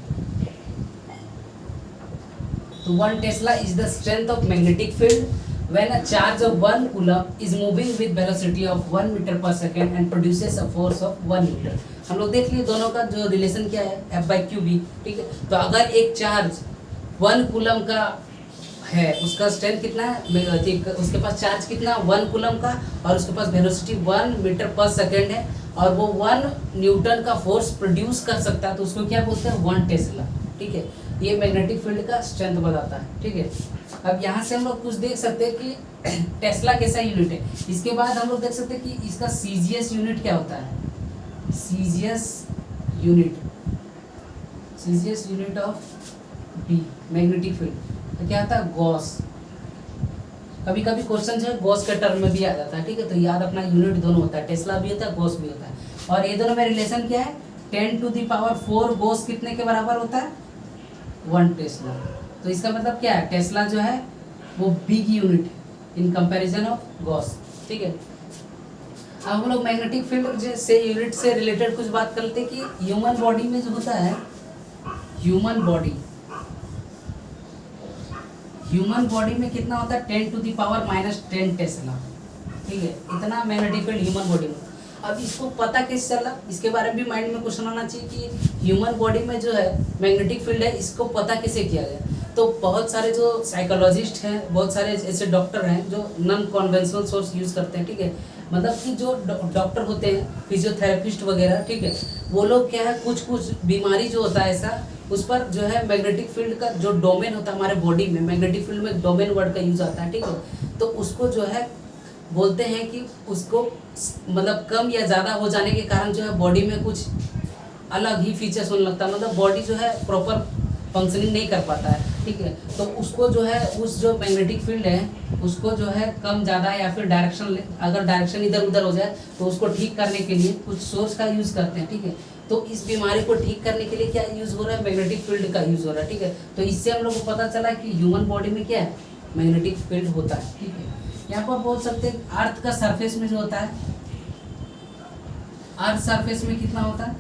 तो 1 Tesla is the strength of magnetic field when a charge of 1 coulomb is moving with velocity of 1 meter per second and produces a force of 1 Newton। हम लोग देख लिए दोनों का जो रिलेशन क्या है, F/q_b, ठीक है। तो अगर एक चार्ज 1 कूलम का है, उसका स्ट्रेंथ कितना है, उसके पास चार्ज कितना 1 कूलम का, और उसके पास वेलोसिटी 1 मीटर पर सेकेंड है, और वो 1 न्यूटन का फोर्स प्रोड्यूस कर सकता है, तो उसको क्या बोलते हैं, 1 टेस्ला, ठीक है। ये मैग्नेटिक फील्ड का स्ट्रेंथ बताता है, ठीक है। अब यहाँ से हम लोग कुछ देख सकते हैं कि टेस्ला कैसा यूनिट है। इसके बाद हम लोग देख सकते हैं कि इसका सीजीएस यूनिट क्या होता है, CGS unit of B magnetic field तो क्या आता है, गॉस। कभी कभी क्वेश्चन जो है गॉस के टर्म में भी आ जाता है, ठीक है। तो याद रखना यूनिट दोनों होता है, टेस्ला भी होता है, गॉस भी होता है। और ये दोनों में रिलेशन क्या है, 10⁴ गॉस कितने के बराबर होता है, 1 टेस्ला। तो इसका मतलब क्या है, टेस्ला जो है वो big unit in comparison of Gauss, ठीक है। अब हम लोग मैग्नेटिक फील्ड से यूनिट से रिलेटेड कुछ बात करते हैं कि ह्यूमन बॉडी में जो होता है, ह्यूमन बॉडी में कितना होता है, 10⁻⁻10 टेस्ला, ठीक है। इतना मैग्नेटिक फील्ड ह्यूमन बॉडी में। अब इसको पता कैसे चला, इसके बारे में भी माइंड में क्वेश्चन आना चाहिए कि ह्यूमन बॉडी में जो है मैग्नेटिक फील्ड है, इसको पता कैसे किया गया। तो बहुत सारे जो साइकोलॉजिस्ट हैं, बहुत सारे ऐसे डॉक्टर हैं जो नॉन कन्वेंशनल सोर्स यूज़ करते हैं, ठीक है। मतलब कि जो डॉक्टर होते हैं, फिजियोथेरेपिस्ट वगैरह, ठीक है, वो लोग क्या है, कुछ बीमारी जो होता है ऐसा, उस पर जो है मैग्नेटिक फील्ड का जो डोमेन होता है हमारे बॉडी में, मैग्नेटिक फील्ड में डोमेन वर्ड का यूज आता है, ठीक है। तो उसको जो है बोलते हैं कि उसको मतलब कम या ज़्यादा हो जाने के कारण जो है बॉडी में कुछ अलग ही फीचर्स होने लगता है, मतलब बॉडी जो है प्रॉपर फंक्शनिंग नहीं कर पाता है, ठीक है। तो उसको जो है उस जो मैग्नेटिक फील्ड है उसको जो है कम ज़्यादा या फिर डायरेक्शन, अगर डायरेक्शन इधर उधर हो जाए तो उसको ठीक करने के लिए कुछ सोर्स का यूज़ करते हैं, ठीक है। तो इस बीमारी को ठीक करने के लिए क्या यूज़ हो रहा है, मैग्नेटिक फील्ड का यूज़ हो रहा है, ठीक है। तो इससे हम लोग को पता चला कि ह्यूमन बॉडी में क्या है, मैग्नेटिक फील्ड होता है, ठीक है। यहाँ पर बोल सकते हैं अर्थ का सरफेस में जो होता है, अर्थ सरफेस में कितना होता है,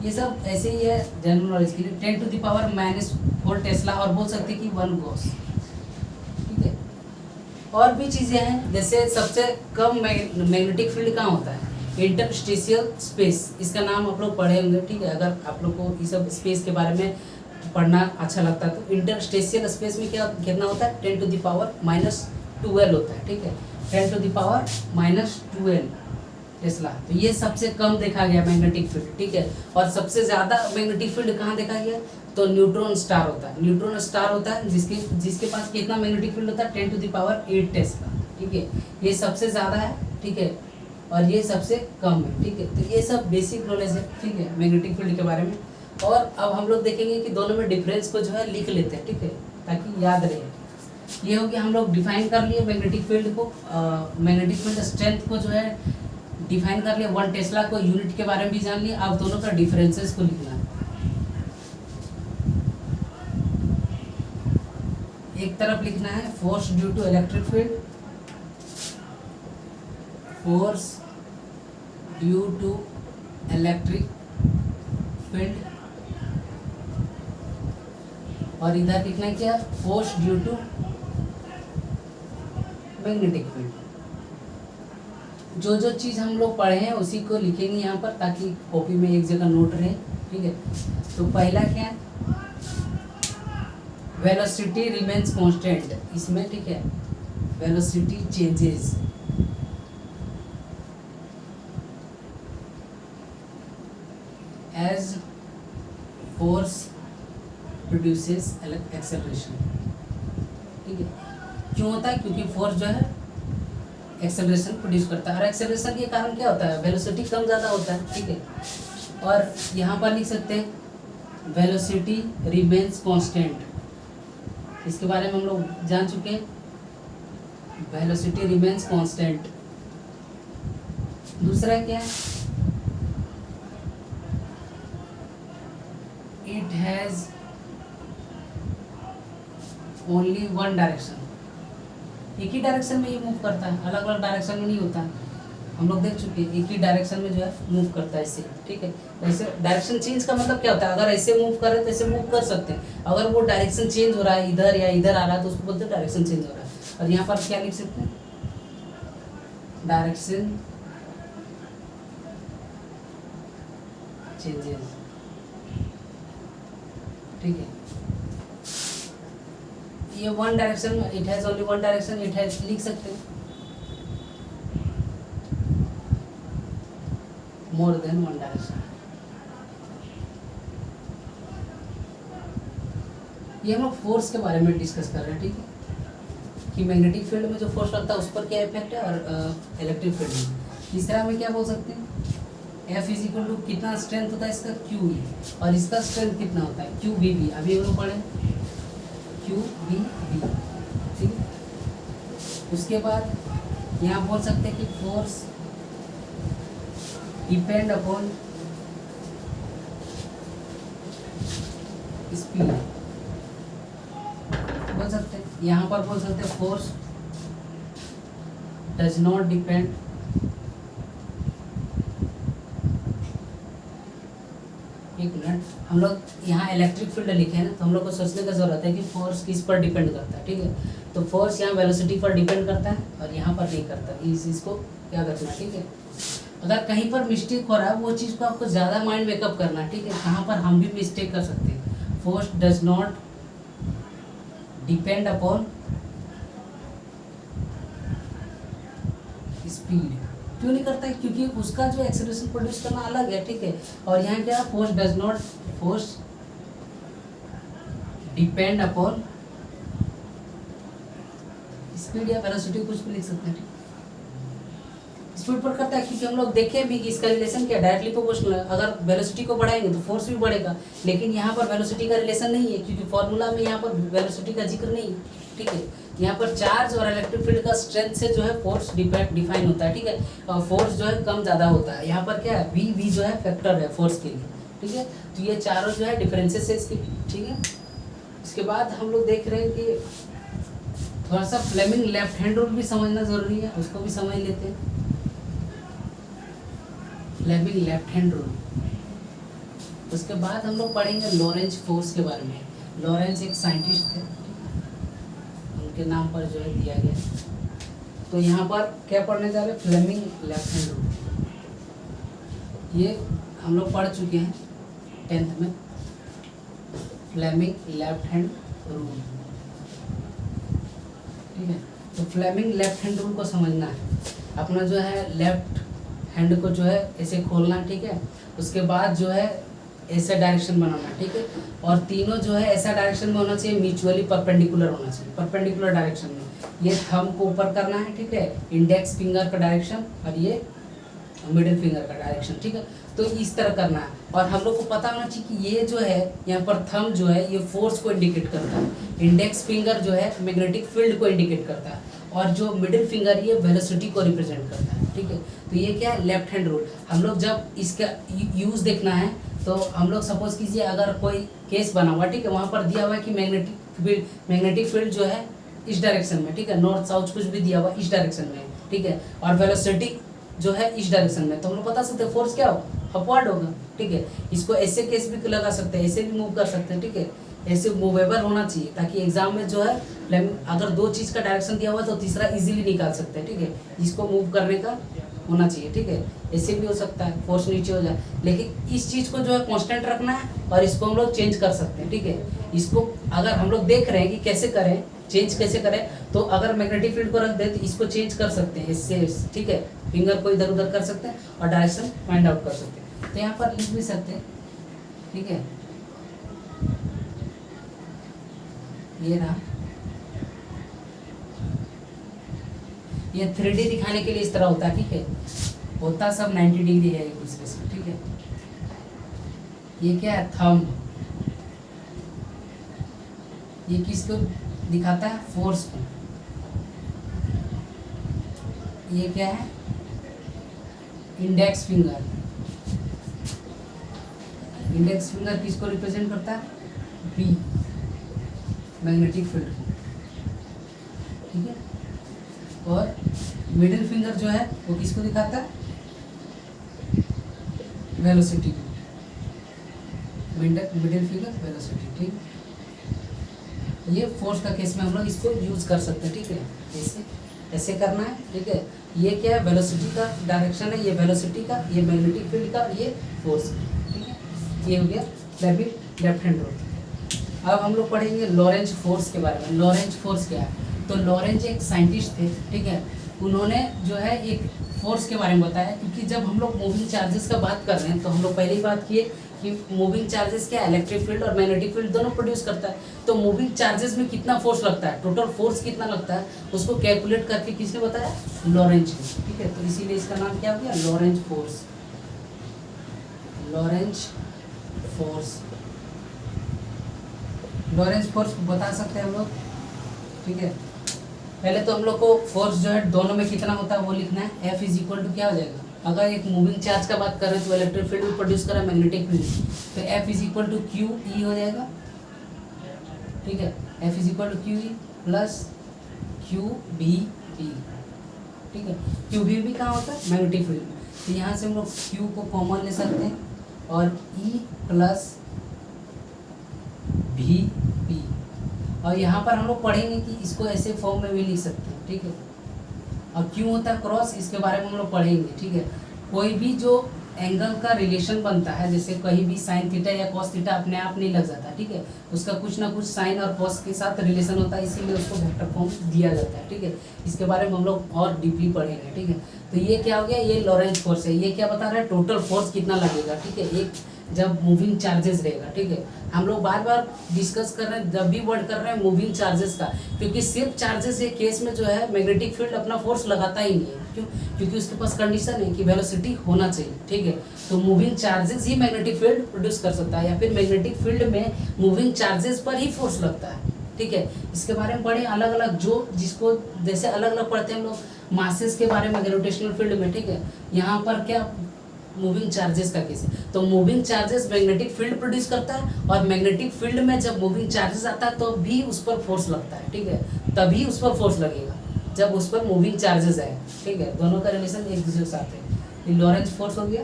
ये सब ऐसे ही है जनरल नॉलेज के लिए, 10⁻⁻4 टेस्ला, और बोल सकते हैं कि 1 गॉस, ठीक है। और भी चीज़ें हैं, जैसे सबसे कम मैग्नेटिक फील्ड कहाँ होता है, इंटरस्टेशियल स्पेस, इसका नाम आप लोग पढ़े होंगे, ठीक है। अगर आप लोग को ये सब स्पेस के बारे में पढ़ना अच्छा लगता है तो इंटरस्टेशियल स्पेस में क्या कितना होता है, 10⁻⁻12 होता है, ठीक है, 10⁻⁻12 टेस्ला। तो ये सबसे कम देखा गया मैग्नेटिक फील्ड, ठीक है। और सबसे ज़्यादा मैग्नेटिक फील्ड कहाँ देखा गया, तो न्यूट्रॉन स्टार होता है, न्यूट्रॉन स्टार होता है जिसके पास कितना मैग्नेटिक फील्ड होता है, 10⁸ टेस्ला, ठीक है। ये सबसे ज़्यादा है, ठीक है, और ये सबसे कम है, ठीक है। तो ये सब बेसिक नॉलेज है, ठीक है, मैग्नेटिक फील्ड के बारे में। और अब हम लोग देखेंगे कि दोनों में डिफरेंस को जो है लिख लेते हैं, ठीक है, ताकि याद रहे। ये हो गया, हम लोग डिफाइन कर लिए मैग्नेटिक फील्ड को, मैग्नेटिक फील्ड स्ट्रेंथ को जो है डिफाइन कर लिया, 1 टेस्ला को, यूनिट के बारे में भी जान लिया। अब दोनों का डिफरेंसेस को लिखना है। एक तरफ लिखना है force due to electric field, force due to electric field, और इधर लिखना है क्या, force due to magnetic field. जो चीज़ हम लोग पढ़े हैं उसी को लिखेंगे यहाँ पर, ताकि कॉपी में एक जगह नोट रहे, ठीक है। तो पहला क्या है, वेलोसिटी रिमेन्स कांस्टेंट, इसमें, ठीक है, velocity changes, as force produces acceleration. ठीक है, क्यों होता है? क्योंकि फोर्स जो है एक्सेलरेशन प्रोड्यूस करता है, और एक्सेलरेशन के कारण क्या होता है? वेलोसिटी कम ज़्यादा होता है। ठीक है, और यहाँ पर लिख सकते हैं वेलोसिटी रिमेन्स कांस्टेंट, इसके बारे में हम लोग जान चुके हैं, वेलोसिटी रिमेन्स कांस्टेंट। दूसरा क्या है? It has only one direction, एक ही डायरेक्शन में ये मूव करता है, अलग अलग डायरेक्शन में नहीं होता। हम लोग देख चुके हैं, एक ही डायरेक्शन में जो है मूव करता है इससे। ठीक है, ऐसे डायरेक्शन चेंज का मतलब क्या होता है? अगर ऐसे मूव कर रहे हैं तो ऐसे मूव कर सकते हैं, अगर वो डायरेक्शन चेंज हो रहा है इधर या इधर आ रहा है तो उसको बोलते हैं डायरेक्शन चेंज हो रहा है। और यहाँ पर क्या लिख सकते हैं? Direction changes. ठीक है, ये वन डायरेक्शन में, it has only one direction, it has लिख सकते हैं मोर देन वन डायरेक्शन। ये हम लोग फोर्स के बारे में डिस्कस कर रहे हैं। ठीक है, कि मैग्नेटिक फील्ड में जो फोर्स लगता है उस पर क्या इफेक्ट है, और इलेक्ट्रिक फील्ड में। तीसरा में क्या बोल सकते हैं? F इज इक्वल टू कितना स्ट्रेंथ होता है इसका? QE, और इसका स्ट्रेंथ कितना होता है? QBB। अभी हम लोग पढ़े QBB। ठीक है, उसके बाद यहाँ बोल सकते हैं कि फोर्स डिपेंड अपॉन स्पीड, बोल सकते हैं। यहाँ पर बोल सकते हैं फोर्स डज नॉट डिपेंड एक मिनट, हम लोग यहाँ इलेक्ट्रिक फील्ड लिखे हैं ना, तो हम लोग को सोचने का जरूरत है कि फोर्स किस पर डिपेंड करता है। ठीक है, तो फोर्स यहाँ वेलोसिटी पर डिपेंड करता है और यहाँ पर नहीं करता। इस चीज़ को याद रखना। ठीक है, अगर कहीं पर मिस्टेक हो रहा है वो चीज़ को आपको ज़्यादा माइंड मेकअप करना है। ठीक है, कहाँ पर हम भी मिस्टेक कर सकते हैं। Force does not depend upon speed. क्यों नहीं करता है? क्योंकि उसका जो एक्सेलरेशन प्रोड्यूस करना अलग है। ठीक है, और यहाँ क्या? Force does not, force depend upon speed या वेलोसिटी, कुछ भी लिख सकते हैं। स्पीड पर करता है क्योंकि हम लोग देखें भी कि इसका रिलेशन क्या डायरेक्टली प्रोपोर्शनल है। अगर वेलोसिटी को बढ़ाएंगे तो फोर्स भी बढ़ेगा, लेकिन यहाँ पर वेलोसिटी का रिलेशन नहीं है क्योंकि फॉर्मूला में यहाँ पर वेलोसिटी का जिक्र नहीं है। ठीक है, यहाँ पर चार्ज और इलेक्ट्रिक फील्ड का स्ट्रेंथ से जो है फोर्स डिफाइन होता है। ठीक है, और फोर्स जो है कम ज़्यादा होता है। यहाँ पर क्या है? वी जो है फैक्टर है फोर्स के लिए। ठीक है, तो ये चारों जो है डिफरेंसेस है इसके। ठीक है, इसके बाद हम लोग देख रहे हैं कि थोड़ा सा फ्लेमिंग लेफ्ट हैंड रूल भी समझना जरूरी है, उसको भी समझ लेते हैं। फ्लेमिंग लेफ्ट हैंड रूल, उसके बाद हम लोग पढ़ेंगे लॉरेंज फोर्स के बारे में। लॉरेंज एक साइंटिस्ट थे, उनके नाम पर जो है दिया गया। तो यहाँ पर क्या पढ़ने जा रहे हैं? Fleming left hand rule. ये हम लोग पढ़ चुके हैं 10th में, फ्लेमिंग लेफ्ट हैंड रूल। ठीक है, तो फ्लेमिंग लेफ्ट हैंड रूल को समझना है। अपना जो है लेफ्ट हैंड को जो है ऐसे खोलना है। ठीक है, उसके बाद जो है ऐसा डायरेक्शन बनाना। ठीक है, और तीनों जो है ऐसा डायरेक्शन में होना चाहिए, म्यूचुअली परपेंडिकुलर होना चाहिए, परपेंडिकुलर डायरेक्शन में। ये थंब को ऊपर करना है। ठीक है, इंडेक्स फिंगर का डायरेक्शन और ये मिडिल फिंगर का डायरेक्शन। ठीक है, तो इस तरह करना है। और हम लोग को पता होना चाहिए कि ये जो है यहाँ पर थंब जो है ये फोर्स को इंडिकेट करता है, इंडेक्स फिंगर जो है मैग्नेटिक फील्ड को इंडिकेट करता है, और जो मिडिल फिंगर ये वेलोसिटी को रिप्रेजेंट करता है। ठीक है, तो ये क्या है? Left hand rule. हम लोग जब इसका यूज़ देखना है तो हम लोग सपोज कीजिए अगर कोई केस बना हुआ, ठीक है, वहाँ पर दिया हुआ है कि मैग्नेटिक फील्ड जो है इस डायरेक्शन में, ठीक है, नॉर्थ साउथ कुछ भी दिया हुआ इस डायरेक्शन में, ठीक है, और वेलोसिटी जो है इस डायरेक्शन में, तो हम लोग बता सकते हैं फोर्स क्या होगा? अपवर्ड होगा। ठीक है, इसको ऐसे केस भी लगा सकते हैं, ऐसे भी मूव कर सकते हैं। ठीक है, ऐसे मूवेबल होना चाहिए ताकि एग्जाम में जो है अगर दो चीज़ का डायरेक्शन दिया हुआ तो तीसरा इजीली निकाल सकते हैं। ठीक है, इसको मूव करने का होना चाहिए। ठीक है, ऐसे भी हो सकता है फोर्स नीचे हो जाए, लेकिन इस चीज़ को जो है कांस्टेंट रखना है और इसको हम लोग चेंज कर सकते हैं। ठीक है, इसको अगर हम लोग देख रहे हैं कि कैसे करें, चेंज कैसे करें, तो अगर मैग्नेटिक फील्ड को रख दे तो इसको चेंज कर सकते हैं इससे। ठीक है, फिंगर को इधर उधर कर सकते हैं और डायरेक्शन फाइंड आउट कर सकते हैं। तो यहाँ पर लिख भी सकते हैं ठीक है, ये रहा, ये 3D दिखाने के लिए इस तरह होता है, ठीक है, होता सब 90 डिग्री है एक दूसरे से, ठीक है। ये क्या है, थंब, ये किसको दिखाता है, फोर्स को। ये क्या है, इंडेक्स फिंगर, इंडेक्स फिंगर किसको रिप्रेजेंट करता है, बी, मैग्नेटिक फील्ड, ठीक है। और मिडिल फिंगर जो है वो किसको दिखाता है, वेलोसिटी को, मिडिल फिंगर वेलोसिटी, ठीक। ये फोर्स का केस में हम लोग इसको यूज कर सकते हैं, ठीक है, ऐसे ऐसे करना है, ठीक है। ये क्या है, वेलोसिटी का डायरेक्शन है, ये वेलोसिटी का, ये मैग्नेटिक फील्ड का, ये फोर्स, ठीक है। ये हो गया लेफ्ट हैंड रूल। अब हम लोग पढ़ेंगे लॉरेंज फोर्स के बारे में। लॉरेंज फोर्स क्या है, तो लॉरेंज एक साइंटिस्ट थे, ठीक है। उन्होंने जो है एक फोर्स के बारे में बताया, क्योंकि जब हम लोग मूविंग चार्जेस का बात कर रहे हैं तो हम लोग पहले ही बात किए कि मूविंग चार्जेस क्या, इलेक्ट्रिक फील्ड और मैग्नेटिक फील्ड दोनों प्रोड्यूस करता है। तो मूविंग चार्जेस में कितना फोर्स लगता है, टोटल फोर्स कितना लगता है, उसको कैलकुलेट करके किसने बताया, लॉरेंज ने, ठीक है। तो इसीलिए इसका नाम क्या हो गया, Lorentz force, Lorentz force. Lorentz force बता सकते हैं हम लोग, ठीक है। पहले तो हम लोग को फोर्स जो है दोनों में कितना होता है वो लिखना है। F इज इक्वल टू क्या हो जाएगा, अगर एक मूविंग चार्ज का बात कर रहे हैं तो इलेक्ट्रिक फील्ड भी प्रोड्यूस कर रहा है, मैग्नेटिक फील्ड, तो F is equal to q E हो जाएगा, ठीक है। F is equal to q E plus q B B, ठीक है। क्यू बी भी कहाँ होता है, मैग्नेटिक फील्ड में, तो यहाँ से हम लोग क्यू को कॉमन ले सकते हैं और ई प्लस भी बी, और यहाँ पर हम लोग पढ़ेंगे कि इसको ऐसे फॉर्म में भी लिख सकते हैं, ठीक है। और क्यों होता है क्रॉस, इसके बारे में हम लोग पढ़ेंगे, ठीक है। कोई भी जो एंगल का रिलेशन बनता है, जैसे कहीं भी साइन थीटा या कॉस थीटा अपने आप नहीं लग जाता, ठीक है, उसका कुछ ना कुछ साइन और कॉस के साथ रिलेशन होता है, इसीलिए उसको वेक्टर फॉर्म दिया जाता है, ठीक है। इसके बारे में हम लोग और डीपली पढ़ेंगे, ठीक है। तो ये क्या हो गया, ये लॉरेंज फोर्स है। ये क्या बता रहा है, टोटल फोर्स कितना लगेगा, ठीक है, एक जब मूविंग चार्जेस रहेगा, ठीक है। हम लोग बार बार डिस्कस कर रहे हैं, जब भी वर्ड कर रहे हैं मूविंग चार्जेस का, क्योंकि सिर्फ चार्जेस के केस में जो है मैग्नेटिक फील्ड अपना फोर्स लगाता ही नहीं है, क्यों, क्योंकि उसके पास कंडीशन है कि वेलोसिटी होना चाहिए, ठीक है। तो मूविंग चार्जेस ही मैग्नेटिक फील्ड प्रोड्यूस कर सकता है, या फिर मैग्नेटिक फील्ड में मूविंग चार्जेस पर ही फोर्स लगता है, ठीक है। इसके बारे में पढ़े अलग अलग, जो जिसको जैसे अलग अलग पढ़ते हैं हम लोग मासेस के बारे में ग्रेविटेशनल फील्ड में, ठीक है। यहाँ पर क्या मूविंग चार्जेस का केस है, तो moving charges magnetic field produce करता है, और मैग्नेटिक फील्ड में जब मूविंग चार्जेस आता है तो भी उस पर फोर्स लगता है, ठीक है, तभी उस पर फोर्स लगेगा जब उस पर मूविंग चार्जेस आए, ठीक है। दोनों का रिलेशन एक दूसरे के साथ है। ये लॉरेंज फोर्स हो गया।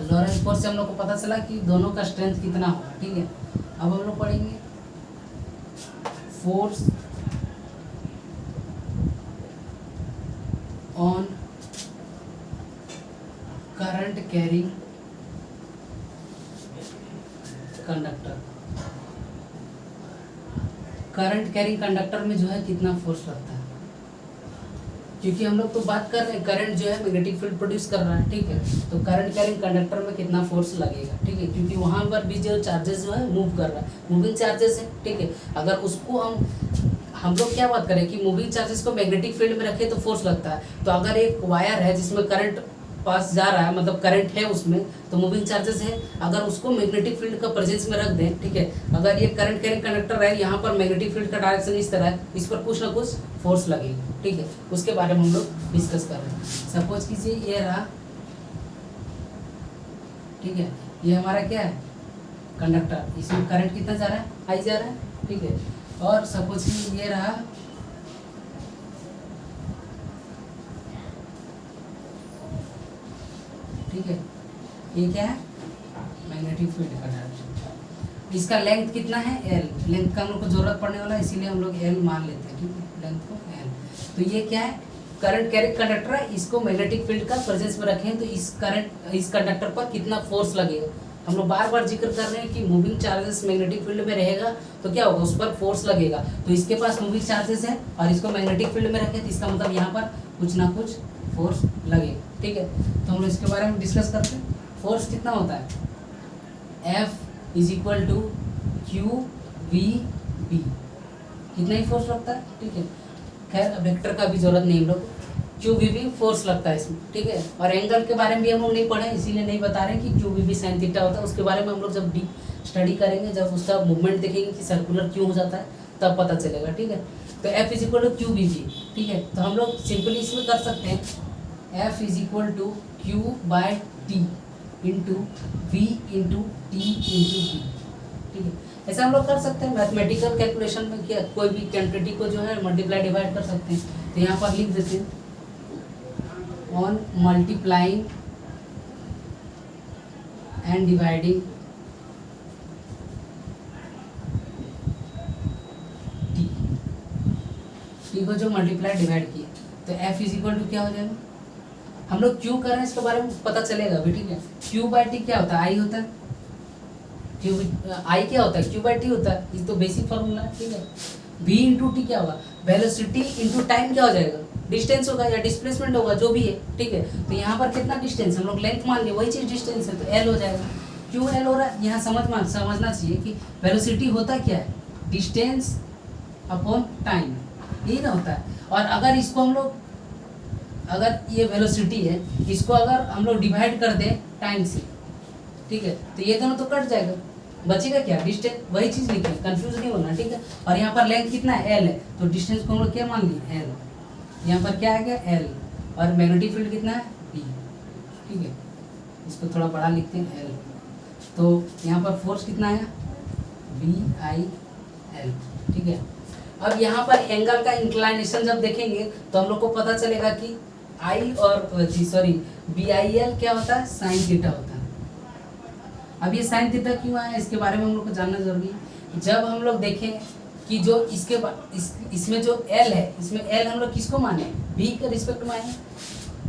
लॉरेंज फोर्स से हम लोग को पता चला कि दोनों का स्ट्रेंथ कितना होगा, ठीक है। अब हम लोग पढ़ेंगे force on current carrying conductor. Current carrying conductor में जो है कितना फोर्स लगता है, क्योंकि हम लोग तो बात कर रहे हैं करंट जो है मैग्नेटिक फील्ड प्रोड्यूस कर रहा है, ठीक है। तो करंट कैरिंग कंडक्टर में कितना फोर्स लगेगा, ठीक है, क्योंकि वहाँ पर भी जो चार्जेस जो है मूव कर रहा है, मूविंग चार्जेस है, ठीक है। अगर उसको हम लोग क्या बात करें कि मूविंग चार्जेस को मैग्नेटिक फील्ड में रखे तो फोर्स लगता है, तो अगर एक वायर है जिसमें करंट पास जा रहा है, मतलब करंट है उसमें, तो मूविंग चार्जेस है। अगर उसको मैग्नेटिक फील्ड का प्रेजेंस में रख दें, ठीक है, अगर ये करंट कैरिंग कंडक्टर है, यहाँ पर मैग्नेटिक फील्ड का डायरेक्शन इस तरह है, इस पर कुछ ना कुछ फोर्स लगेगा, ठीक है। उसके बारे में हम लोग डिस्कस कर रहे हैं। सपोज कीजिए ये रहा, ठीक है, ये हमारा क्या है कंडक्टर, इसमें करंट कितना जा रहा है, आई जा रहा है, ठीक है। और सपोज कीजिए ये रहा ठीक है, ये क्या है मैग्नेटिक फील्ड का डायरेक्शन। इसका लेंथ कितना है एल, लेंथ का हम लोग को जरूरत पड़ने वाला है, इसीलिए हम लोग एल मान लेते हैं, ठीक है, लेंथ को एल। तो ये क्या है करंट कैरिंग कंडक्टर है, इसको मैग्नेटिक फील्ड का प्रेजेंस में रखें तो इस कंडक्टर पर कितना फोर्स लगेगा। हम लोग बार बार जिक्र कर रहे हैं कि मूविंग चार्जेस मैग्नेटिक फील्ड में रहेगा तो क्या होगा, उस पर फोर्स लगेगा। तो इसके पास मूविंग चार्जेस है और इसको मैग्नेटिक फील्ड में रखें तो इसका मतलब यहाँ पर कुछ ना कुछ फोर्स लगेगा, ठीक है। तो हम लोग इसके बारे में डिस्कस करते हैं। फोर्स कितना होता है F is equal to q v B, इतना ही फोर्स लगता है, ठीक है। खैर वेक्टर का भी जरूरत नहीं हम लोग, क्यू वी बी फोर्स लगता है इसमें, ठीक है। और एंगल के बारे में भी हम लोग नहीं पढ़े, इसीलिए नहीं बता रहे कि q v B sine theta होता है, उसके बारे में हम लोग जब डीप स्टडी करेंगे, जब उसका मूवमेंट देखेंगे कि सर्कुलर क्यों हो जाता है, तब पता चलेगा, ठीक है। तो F is equal to q v B, ठीक है। तो हम लोग सिंपली इसमें कर सकते हैं F is equal to q by t into v into t into v, ठीक है। ऐसा हम लोग कर सकते हैं मैथमेटिकल कैलकुलेशन में, क्या कोई भी क्वांटिटी को जो है मल्टीप्लाई डिवाइड कर सकते हैं। तो यहाँ पर लिख देते हैं on multiplying and dividing T को जो मल्टीप्लाई डिवाइड किया, तो F इज इक्वल टू क्या हो जाएगा, हम लोग क्यू कर रहे हैं इसके बारे में पता चलेगा अभी, ठीक है। क्यू बाई टी क्या होता है, आई होता है, क्यू आई क्या होता है, क्यू बाई टी होता है, ये तो बेसिक फॉर्मूला है, ठीक है। v इंटू टी क्या होगा, वेलोसिटी इंटू टाइम क्या हो जाएगा, डिस्टेंस होगा या डिस्प्लेसमेंट होगा, जो भी है, ठीक है। तो यहाँ पर कितना डिस्टेंस, हम लोग लेंथ मान लिए, वही चीज़ डिस्टेंस है, तो एल हो जाएगा। क्यों एल हो रहा है, यहाँ समझना चाहिए कि वेलोसिटी होता क्या है, डिस्टेंस अपॉन टाइम, यही ना होता है। और अगर इसको हम लोग, अगर ये वेलोसिटी है, इसको अगर हम लोग डिवाइड कर दें टाइम से, ठीक है, तो ये दोनों तो कट जाएगा, बचेगा क्या, डिस्टेंस, वही चीज़ लिखे, कंफ्यूज नहीं होना, ठीक है। और यहाँ पर लेंथ कितना है, एल है, तो डिस्टेंस को हम लोग क्या मान लिए, एल, यहाँ पर क्या आ गया, एल, और मैग्नेटिक फील्ड कितना है, बी, ठीक है। इसको थोड़ा बड़ा लिखते हैं, एल, तो यहाँ पर फोर्स कितना आया, बी आई एल, ठीक है। अब यहाँ पर एंगल का इंक्लाइनेशन जब देखेंगे तो हम लोग को पता चलेगा कि आई और बी आई एल क्या होता है, साइन थीटा होता है। अब ये साइन थीटा क्यों आया, इसके बारे में हम लोग को जानना जरूरी है। जब हम लोग देखें कि जो इसमें जो एल है, इसमें एल हम लोग किसको माने, बी के रिस्पेक्ट माने,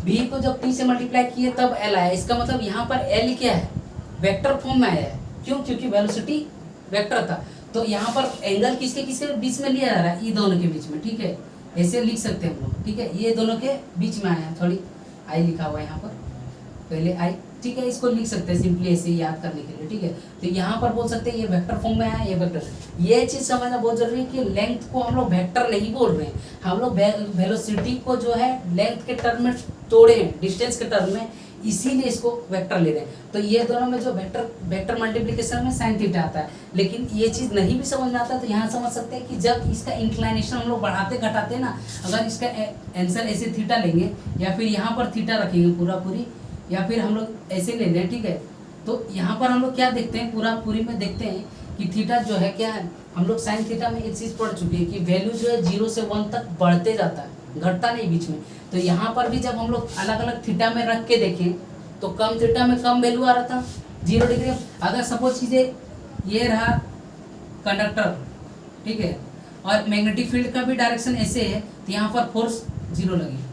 बी को जब टी से मल्टीप्लाई किए तब एल आया, इसका मतलब यहाँ पर एल क्या है, वेक्टर फॉर्म में आया है, क्यों, क्योंकि वेलोसिटी वेक्टर था। तो यहाँ पर एंगल किसके किसके बीच में लिया जा रहा है, ये दोनों के बीच में, ठीक है। ऐसे लिख सकते हैं हम लोग, ठीक है, ये दोनों के बीच में आया है, थोड़ी आई लिखा हुआ है यहाँ पर, पहले आई, ठीक है, इसको लिख सकते हैं सिंपली ऐसे ही याद करने के लिए, ठीक है। तो यहाँ पर बोल सकते हैं ये वेक्टर फॉर्म में आया, ये वेक्टर, ये चीज़ समझना बहुत जरूरी है कि लेंथ को हम लोग वेक्टर नहीं बोल रहे हैं, हम लोग वेलोसिटी को जो है लेंथ के टर्म में तोड़े हैं, डिस्टेंस के टर्म में, इसीलिए इसको वेक्टर ले रहे हैं। तो ये दोनों में जो वेक्टर मल्टीप्लिकेशन में साइन थीटा आता है, लेकिन ये चीज़ नहीं भी समझ में आता तो यहाँ समझ सकते हैं कि जब इसका इंक्लाइनेशन हम लोग बढ़ाते घटाते ना, अगर इसका आंसर ऐसे थीटा लेंगे या फिर यहाँ पर थीटा रखेंगे पूरा पूरी, या फिर हम लोग ऐसे ले लें, ठीक है। तो यहाँ पर हम लोग क्या देखते हैं, पूरा पूरी में देखते हैं कि थीटा जो है क्या है, हम लोग साइन थीटा में एक चीज़ पढ़ चुके हैं कि वैल्यू जो है 0 से 1 तक बढ़ते जाता है, घटता नहीं बीच में। तो यहाँ पर भी जब हम लोग अलग अलग थीटा में रख के देखें तो कम थीटा में कम वैल्यू आ रहा था, 0 डिग्री। अगर सपोज कीजिए ये रहा कंडक्टर, ठीक है, और मैग्नेटिक फील्ड का भी डायरेक्शन ऐसे है, तो यहाँ पर फोर्स 0 लगी।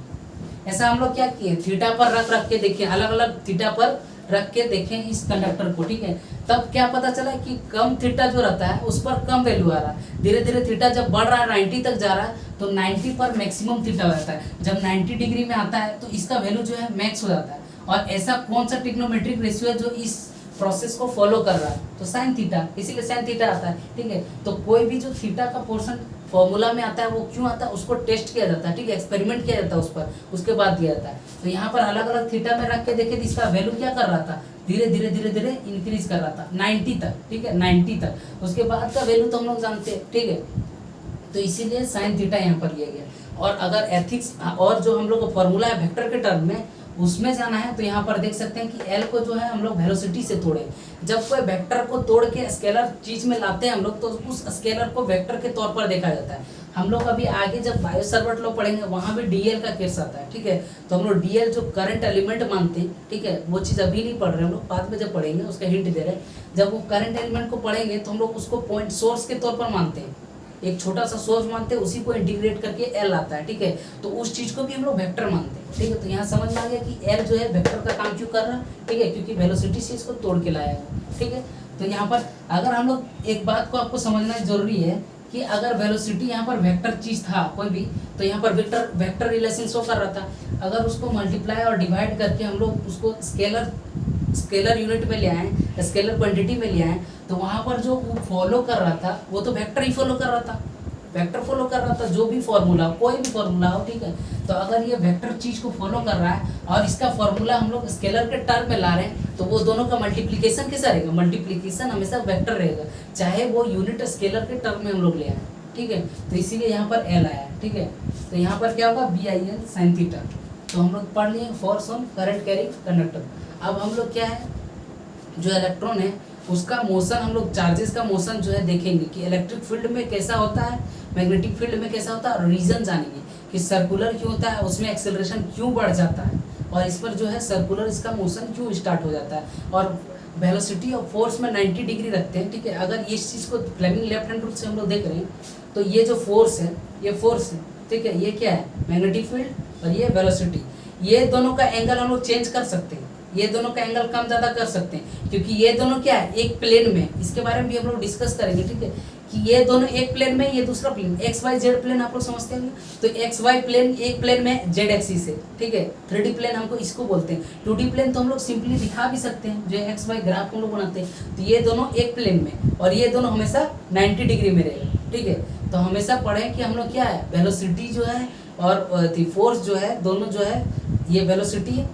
ऐसा हम लोग क्या किए, थीटा पर रख के देखें, अलग अलग थीटा पर रख के देखें इस कंडक्टर को, ठीक है। तब क्या पता चला कि कम थीटा जो रहता है उस पर कम वैल्यू आ रहा है, धीरे धीरे थीटा जब बढ़ रहा है 90 तक जा रहा है, तो 90 पर मैक्सिमम थीटा रहता है। जब 90 डिग्री में आता है तो इसका वैल्यू जो है मैक्स हो जाता है। और ऐसा कौन सा ट्रिग्नोमेट्रिक रेशियो है जो इस प्रोसेस को फॉलो कर रहा है, तो साइन थीटा, इसीलिए साइन थीटा आता है, ठीक है। तो कोई भी जो थीटा का पोर्शन फॉर्मूला में आता है वो क्यों आता है, उसको टेस्ट किया जाता है, ठीक है, एक्सपेरिमेंट किया जाता है उस पर, उसके बाद दिया जाता है। तो यहाँ पर अलग अलग थीटा में रख के देखे तो इसका वैल्यू क्या कर रहा था, धीरे धीरे धीरे धीरे इंक्रीज कर रहा था 90 तक, ठीक है, 90 तक। उसके बाद का वैल्यू तो हम लोग जानते हैं, ठीक है। तो इसीलिए साइन थीटा यहाँ पर लिया गया। और अगर एथिक्स और जो हम लोग का फॉर्मूला है वेक्टर के टर्म में, उसमें जाना है तो यहाँ पर देख सकते हैं कि एल को जो है हम लोग वेलोसिटी से तोड़े। जब कोई वेक्टर को तोड़ के स्केलर चीज में लाते हैं हम लोग, तो उस स्केलर को वेक्टर के तौर पर देखा जाता है। हम लोग अभी आगे जब बायो सर्वट लॉ पढ़ेंगे वहाँ भी डीएल का केस आता है, ठीक है। तो हम लोग डीएल जो करंट एलिमेंट मानते हैं, ठीक है, वो चीज़ अभी नहीं पढ़ रहे हम लोग, बाद में जब पढ़ेंगे उसका हिंट दे रहे हैं। जब वो करंट एलिमेंट को पढ़ेंगे तो हम लोग उसको पॉइंट सोर्स के तौर पर मानते हैं, एक छोटा सा सोर्स मानते हैं, उसी को इंटीग्रेट करके एल आता है, ठीक है। तो उस चीज को भी हम लोग वेक्टर मानते हैं, ठीक है। तो यहाँ समझ में आ गया कि एल जो है वेक्टर का काम क्यों कर रहा है, ठीक है, क्योंकि वेलोसिटी से इसको तोड़ के लाया है, ठीक है। तो यहाँ पर अगर हम लोग एक बात को आपको समझना जरूरी है कि अगर वेलोसिटी यहाँ पर वेक्टर चीज था कोई भी, तो यहाँ पर वेक्टर रिलेशन शो कर रहा था। अगर उसको मल्टीप्लाई और डिवाइड करके हम लोग उसको स्केलर स्केलर यूनिट में ले आए, स्केलर क्वांटिटी में ले आए, तो वहाँ पर जो वो फॉलो कर रहा था वो तो वेक्टर ही फॉलो कर रहा था, वेक्टर फॉलो कर रहा था, जो भी फॉर्मूला कोई भी फॉर्मूला हो, ठीक है। तो अगर ये वेक्टर चीज को फॉलो कर रहा है और इसका फॉर्मूला हम लोग स्केलर के टर्म में ला रहे हैं, तो वो दोनों का मल्टीप्लीकेशन कैसा रहेगा, मल्टीप्लीकेशन हमेशा वेक्टर रहेगा, चाहे वो यूनिट स्केलर के टर्म में हम लोग ले आए, ठीक है। तो इसीलिए यहाँ पर एल आया, ठीक है। तो यहाँ पर क्या होगा, B I L sine theta. तो हम लोग पढ़ लिए force on current carrying conductor. अब हम लोग क्या है, जो इलेक्ट्रॉन है उसका मोशन, हम लोग चार्जेस का मोशन जो है देखेंगे कि इलेक्ट्रिक फील्ड में कैसा होता है, मैग्नेटिक फील्ड में कैसा होता है, और रीजन जानेंगे कि सर्कुलर क्यों होता है, उसमें एक्सेलरेशन क्यों बढ़ जाता है, और इस पर जो है सर्कुलर इसका मोशन क्यों स्टार्ट हो जाता है, और वेलोसिटी और फोर्स में 90 डिग्री रखते हैं, ठीक है। अगर इस चीज़ को फ्लेमिंग लेफ्ट हैंड रूल से हम लोग देख रहे हैं, तो ये जो फोर्स है, ये फोर्स है, ठीक है, ये क्या है, मैग्नेटिक फील्ड, और ये वेलोसिटी, ये दोनों का एंगल हम लोग चेंज कर सकते हैं, ये दोनों का एंगल कम ज़्यादा कर सकते हैं, क्योंकि ये दोनों क्या है, एक प्लेन में, इसके बारे में भी हम लोग डिस्कस करेंगे, ठीक है, कि ये दोनों एक प्लेन में, ये दूसरा plane, x y z plane आप लोग समझते होंगे। तो एक्स वाई प्लेन एक प्लेन में जेड एक्सिस है, ठीक है। 3D प्लेन हमको इसको बोलते हैं। 2D प्लेन तो हम लोग सिंपली दिखा भी सकते हैं, जो एक्स वाई ग्राफ हम लोग बनाते हैं, तो ये दोनों एक प्लेन में, और ये दोनों हमेशा 90 डिग्री में रहेगा, ठीक है। तो हमेशा पढ़ें कि हम लोग क्या है, वेलोसिटी जो है और फोर्स जो है, दोनों जो है, ये वेलोसिटी है,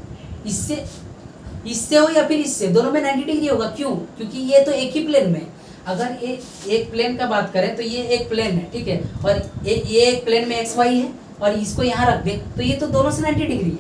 इससे हो या फिर इससे, दोनों में 90 डिग्री होगा, क्यों, क्योंकि ये तो एक ही प्लेन में। अगर ये एक प्लेन का बात करें तो ये एक प्लेन है, ठीक है, और ये एक प्लेन में एक्स वाई है, और इसको यहाँ रख दें तो ये तो दोनों से 90 डिग्री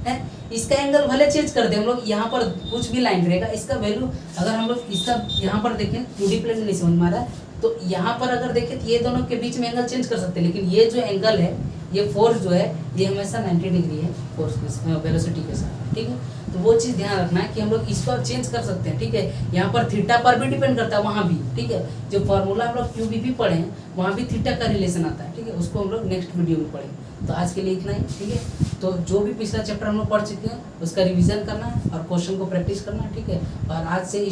है। इसका एंगल भले चेंज कर दें हम लोग, यहाँ पर कुछ भी लाइन रहेगा, इसका वैल्यू अगर हम लोग इसका यहाँ पर देखें, 2D प्लेन में नहीं समझ में आ रहा है, तो यहाँ पर अगर देखें तो ये दोनों के बीच में एंगल चेंज कर सकते हैं, लेकिन ये जो एंगल है, ये फोर्स जो है, ये हमेशा 90 डिग्री है फोर्स के वेलोसिटी के साथ, ठीक है। तो वो चीज़ ध्यान रखना है कि हम लोग इसको चेंज कर सकते हैं, ठीक है। यहाँ पर थीटा पर भी डिपेंड करता है, वहाँ भी, ठीक है। जो फॉर्मूला हम लोग क्यूबीपी पढ़े हैं, वहाँ भी थीटा का रिलेशन आता है, ठीक है, उसको हम लोग नेक्स्ट वीडियो में पढ़ेंगे। तो आज के लिए इतना ही, ठीक है। तो जो भी पिछला चैप्टर हम लोग पढ़ चुके हैं उसका रिवीजन करना है और क्वेश्चन को प्रैक्टिस करना है, ठीक है। और आज से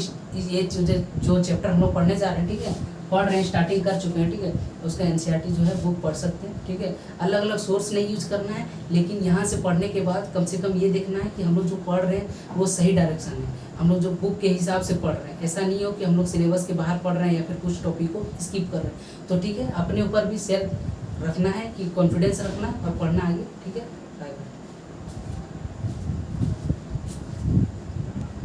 ये जो चैप्टर हम लोग पढ़ने जा रहे हैं, ठीक है, पढ़ रहे हैं, स्टार्टिंग कर चुके हैं, ठीक है, उसका एनसीईआरटी जो है बुक पढ़ सकते हैं, ठीक है। अलग अलग सोर्स नहीं यूज करना है, लेकिन यहाँ से पढ़ने के बाद कम से कम ये देखना है कि हम लोग जो पढ़ रहे हैं वो सही डायरेक्शन है, हम लोग जो बुक के हिसाब से पढ़ रहे हैं। ऐसा नहीं हो कि हम लोग सिलेबस के बाहर पढ़ रहे हैं या फिर कुछ टॉपिक को स्किप कर रहे हैं। तो ठीक है, अपने ऊपर भी सेल्फ रखना है कि कॉन्फिडेंस रखना और पढ़ना आगे, ठीक है। Bye bye.